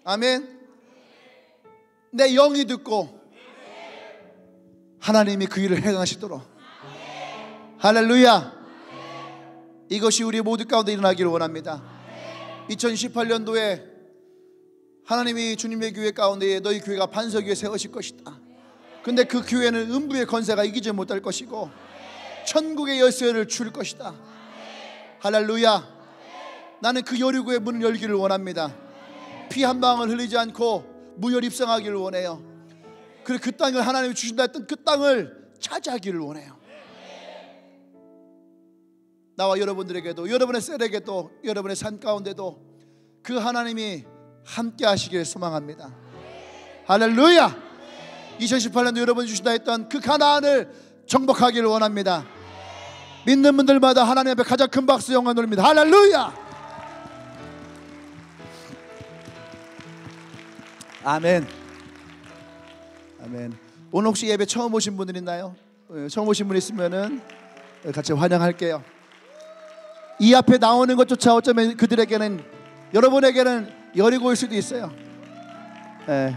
아멘. 내 영이 듣고 하나님이 그 일을 행하시도록. 할렐루야. 이것이 우리 모두 가운데 일어나기를 원합니다. 2018년도에 하나님이 주님의 교회 가운데에 너희 교회가 반석 위에 세우실 것이다. 근데 그 교회는 음부의 권세가 이기지 못할 것이고 천국의 열쇠를 줄 것이다. 할렐루야. 나는 그 여리고의 문을 열기를 원합니다. 피 한 방울 흘리지 않고 무혈 입성하기를 원해요. 그리고 그 땅을 하나님이 주신다 했던 그 땅을 차지하기를 원해요. 나와 여러분들에게도, 여러분의 셀에게도, 여러분의 삶 가운데도 그 하나님이 함께 하시길 소망합니다. 할렐루야. 2018년도 여러분이 주신다 했던 그 가나안을 정복하기를 원합니다. 믿는 분들마다 하나님 앞에 가장 큰 박수 영광 돌립니다. 할렐루야. 아멘. 아멘. 오늘 혹시 예배 처음 오신 분들 있나요? 처음 오신 분 있으면은 같이 환영할게요. 이 앞에 나오는 것조차 어쩌면 그들에게는, 여러분에게는 여리고일 수도 있어요. 예.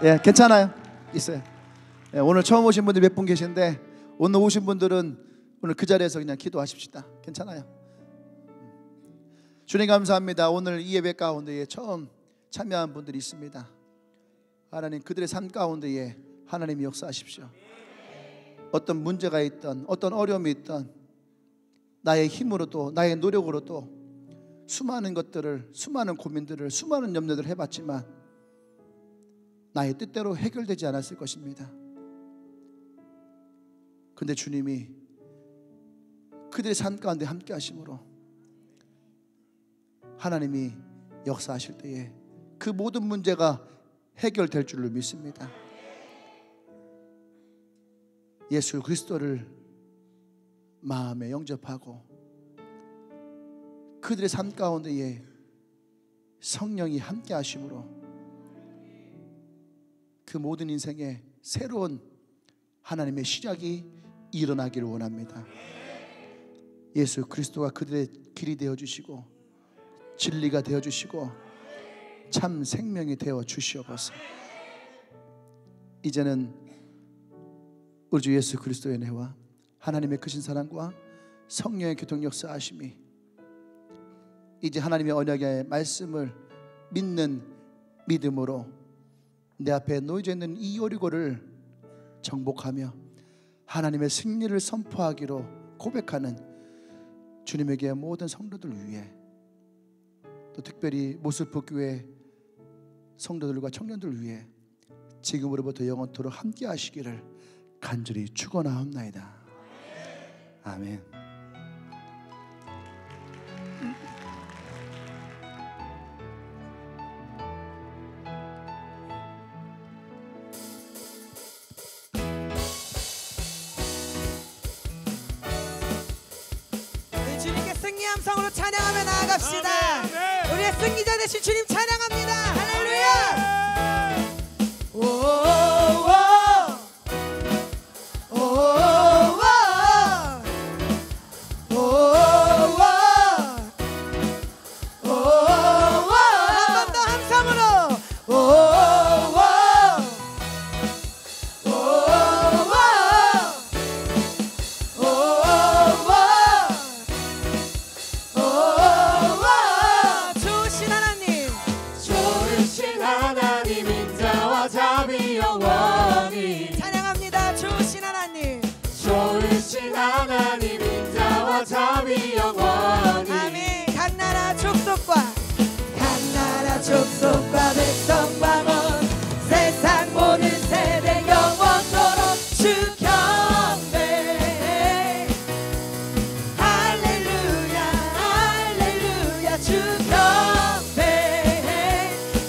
예, 괜찮아요. 있어요. 예, 오늘 처음 오신 분들 몇 분 계신데, 오늘 오신 분들은 오늘 그 자리에서 그냥 기도하십시다. 괜찮아요. 주님 감사합니다. 오늘 이 예배 가운데에 처음 참여한 분들이 있습니다. 하나님, 그들의 삶 가운데에 하나님이 역사하십시오. 어떤 문제가 있던, 어떤 어려움이 있던, 나의 힘으로도 나의 노력으로도 수많은 것들을, 수많은 고민들을, 수많은 염려들을 해봤지만 나의 뜻대로 해결되지 않았을 것입니다. 그런데 주님이 그들의 삶 가운데 함께 하심으로 하나님이 역사하실 때에 그 모든 문제가 해결될 줄로 믿습니다. 예수 그리스도를 마음에 영접하고 그들의 삶 가운데에 성령이 함께 하심으로 그 모든 인생에 새로운 하나님의 시작이 일어나기를 원합니다. 예수 그리스도가 그들의 길이 되어주시고 진리가 되어주시고 참 생명이 되어주시옵소서. 이제는 우리 주 예수 그리스도의 은혜와 하나님의 크신 사랑과 성령의 교통 역사하심이 이제 하나님의 언약의 말씀을 믿는 믿음으로 내 앞에 놓여져 있는 이 여리고를 정복하며 하나님의 승리를 선포하기로 고백하는 주님에게 모든 성도들 위해, 또 특별히 모슬포교회 성도들과 청년들 위해 지금으로부터 영원토록 함께 하시기를 간절히 축원하옵나이다. 아멘. 주님께 승리 함성으로 찬양하며 나아갑시다. 우리의 승리자 되신 주님 찬양합니다. 할렐루야. 족속과 백성과 온 세상 모든 세대 영원토록 주 경배. 할렐루야 할렐루야 주 경배.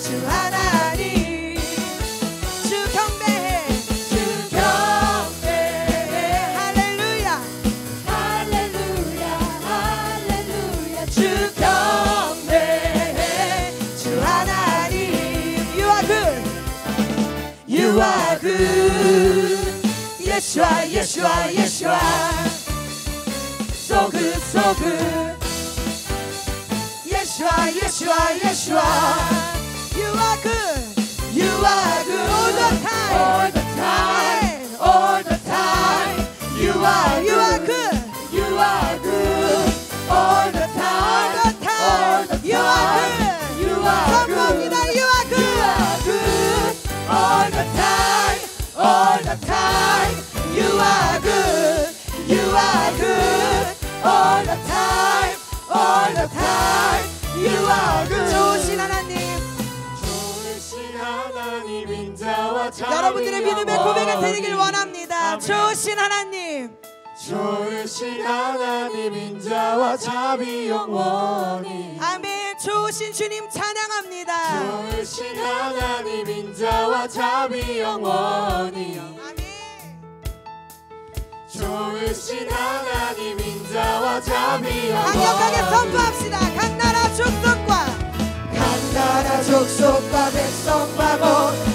주 하나님 주 경배해 주 경배해. 할렐루야 할렐루야 할렐루야 주 경배해. 주 하나님 You are good You are good Yeshua Yeshua Yeshua So good so good Yeshua Yeshua Yeshua You are good You are good all the time all the time all the time You are good You are good all the time all the time You are good You are good You are good all the time all the time You are good You are good all the time all the time You 하나님 인자와 자비 여러분들의 믿음의 고백이 되길 영원히. 원합니다. 아멘. 좋으신 하나님, 좋으신 하나님 인자와 자비 영원히. 아멘. 좋으신 주님 찬양합니다. 좋으신 하나님 인자와 자비 영원히. 아멘. 좋으신 하나님 인자와 자비 영원히. 강력하게 선포합시다. 각 나라 족속과 각 나라 족속과 백성과 곧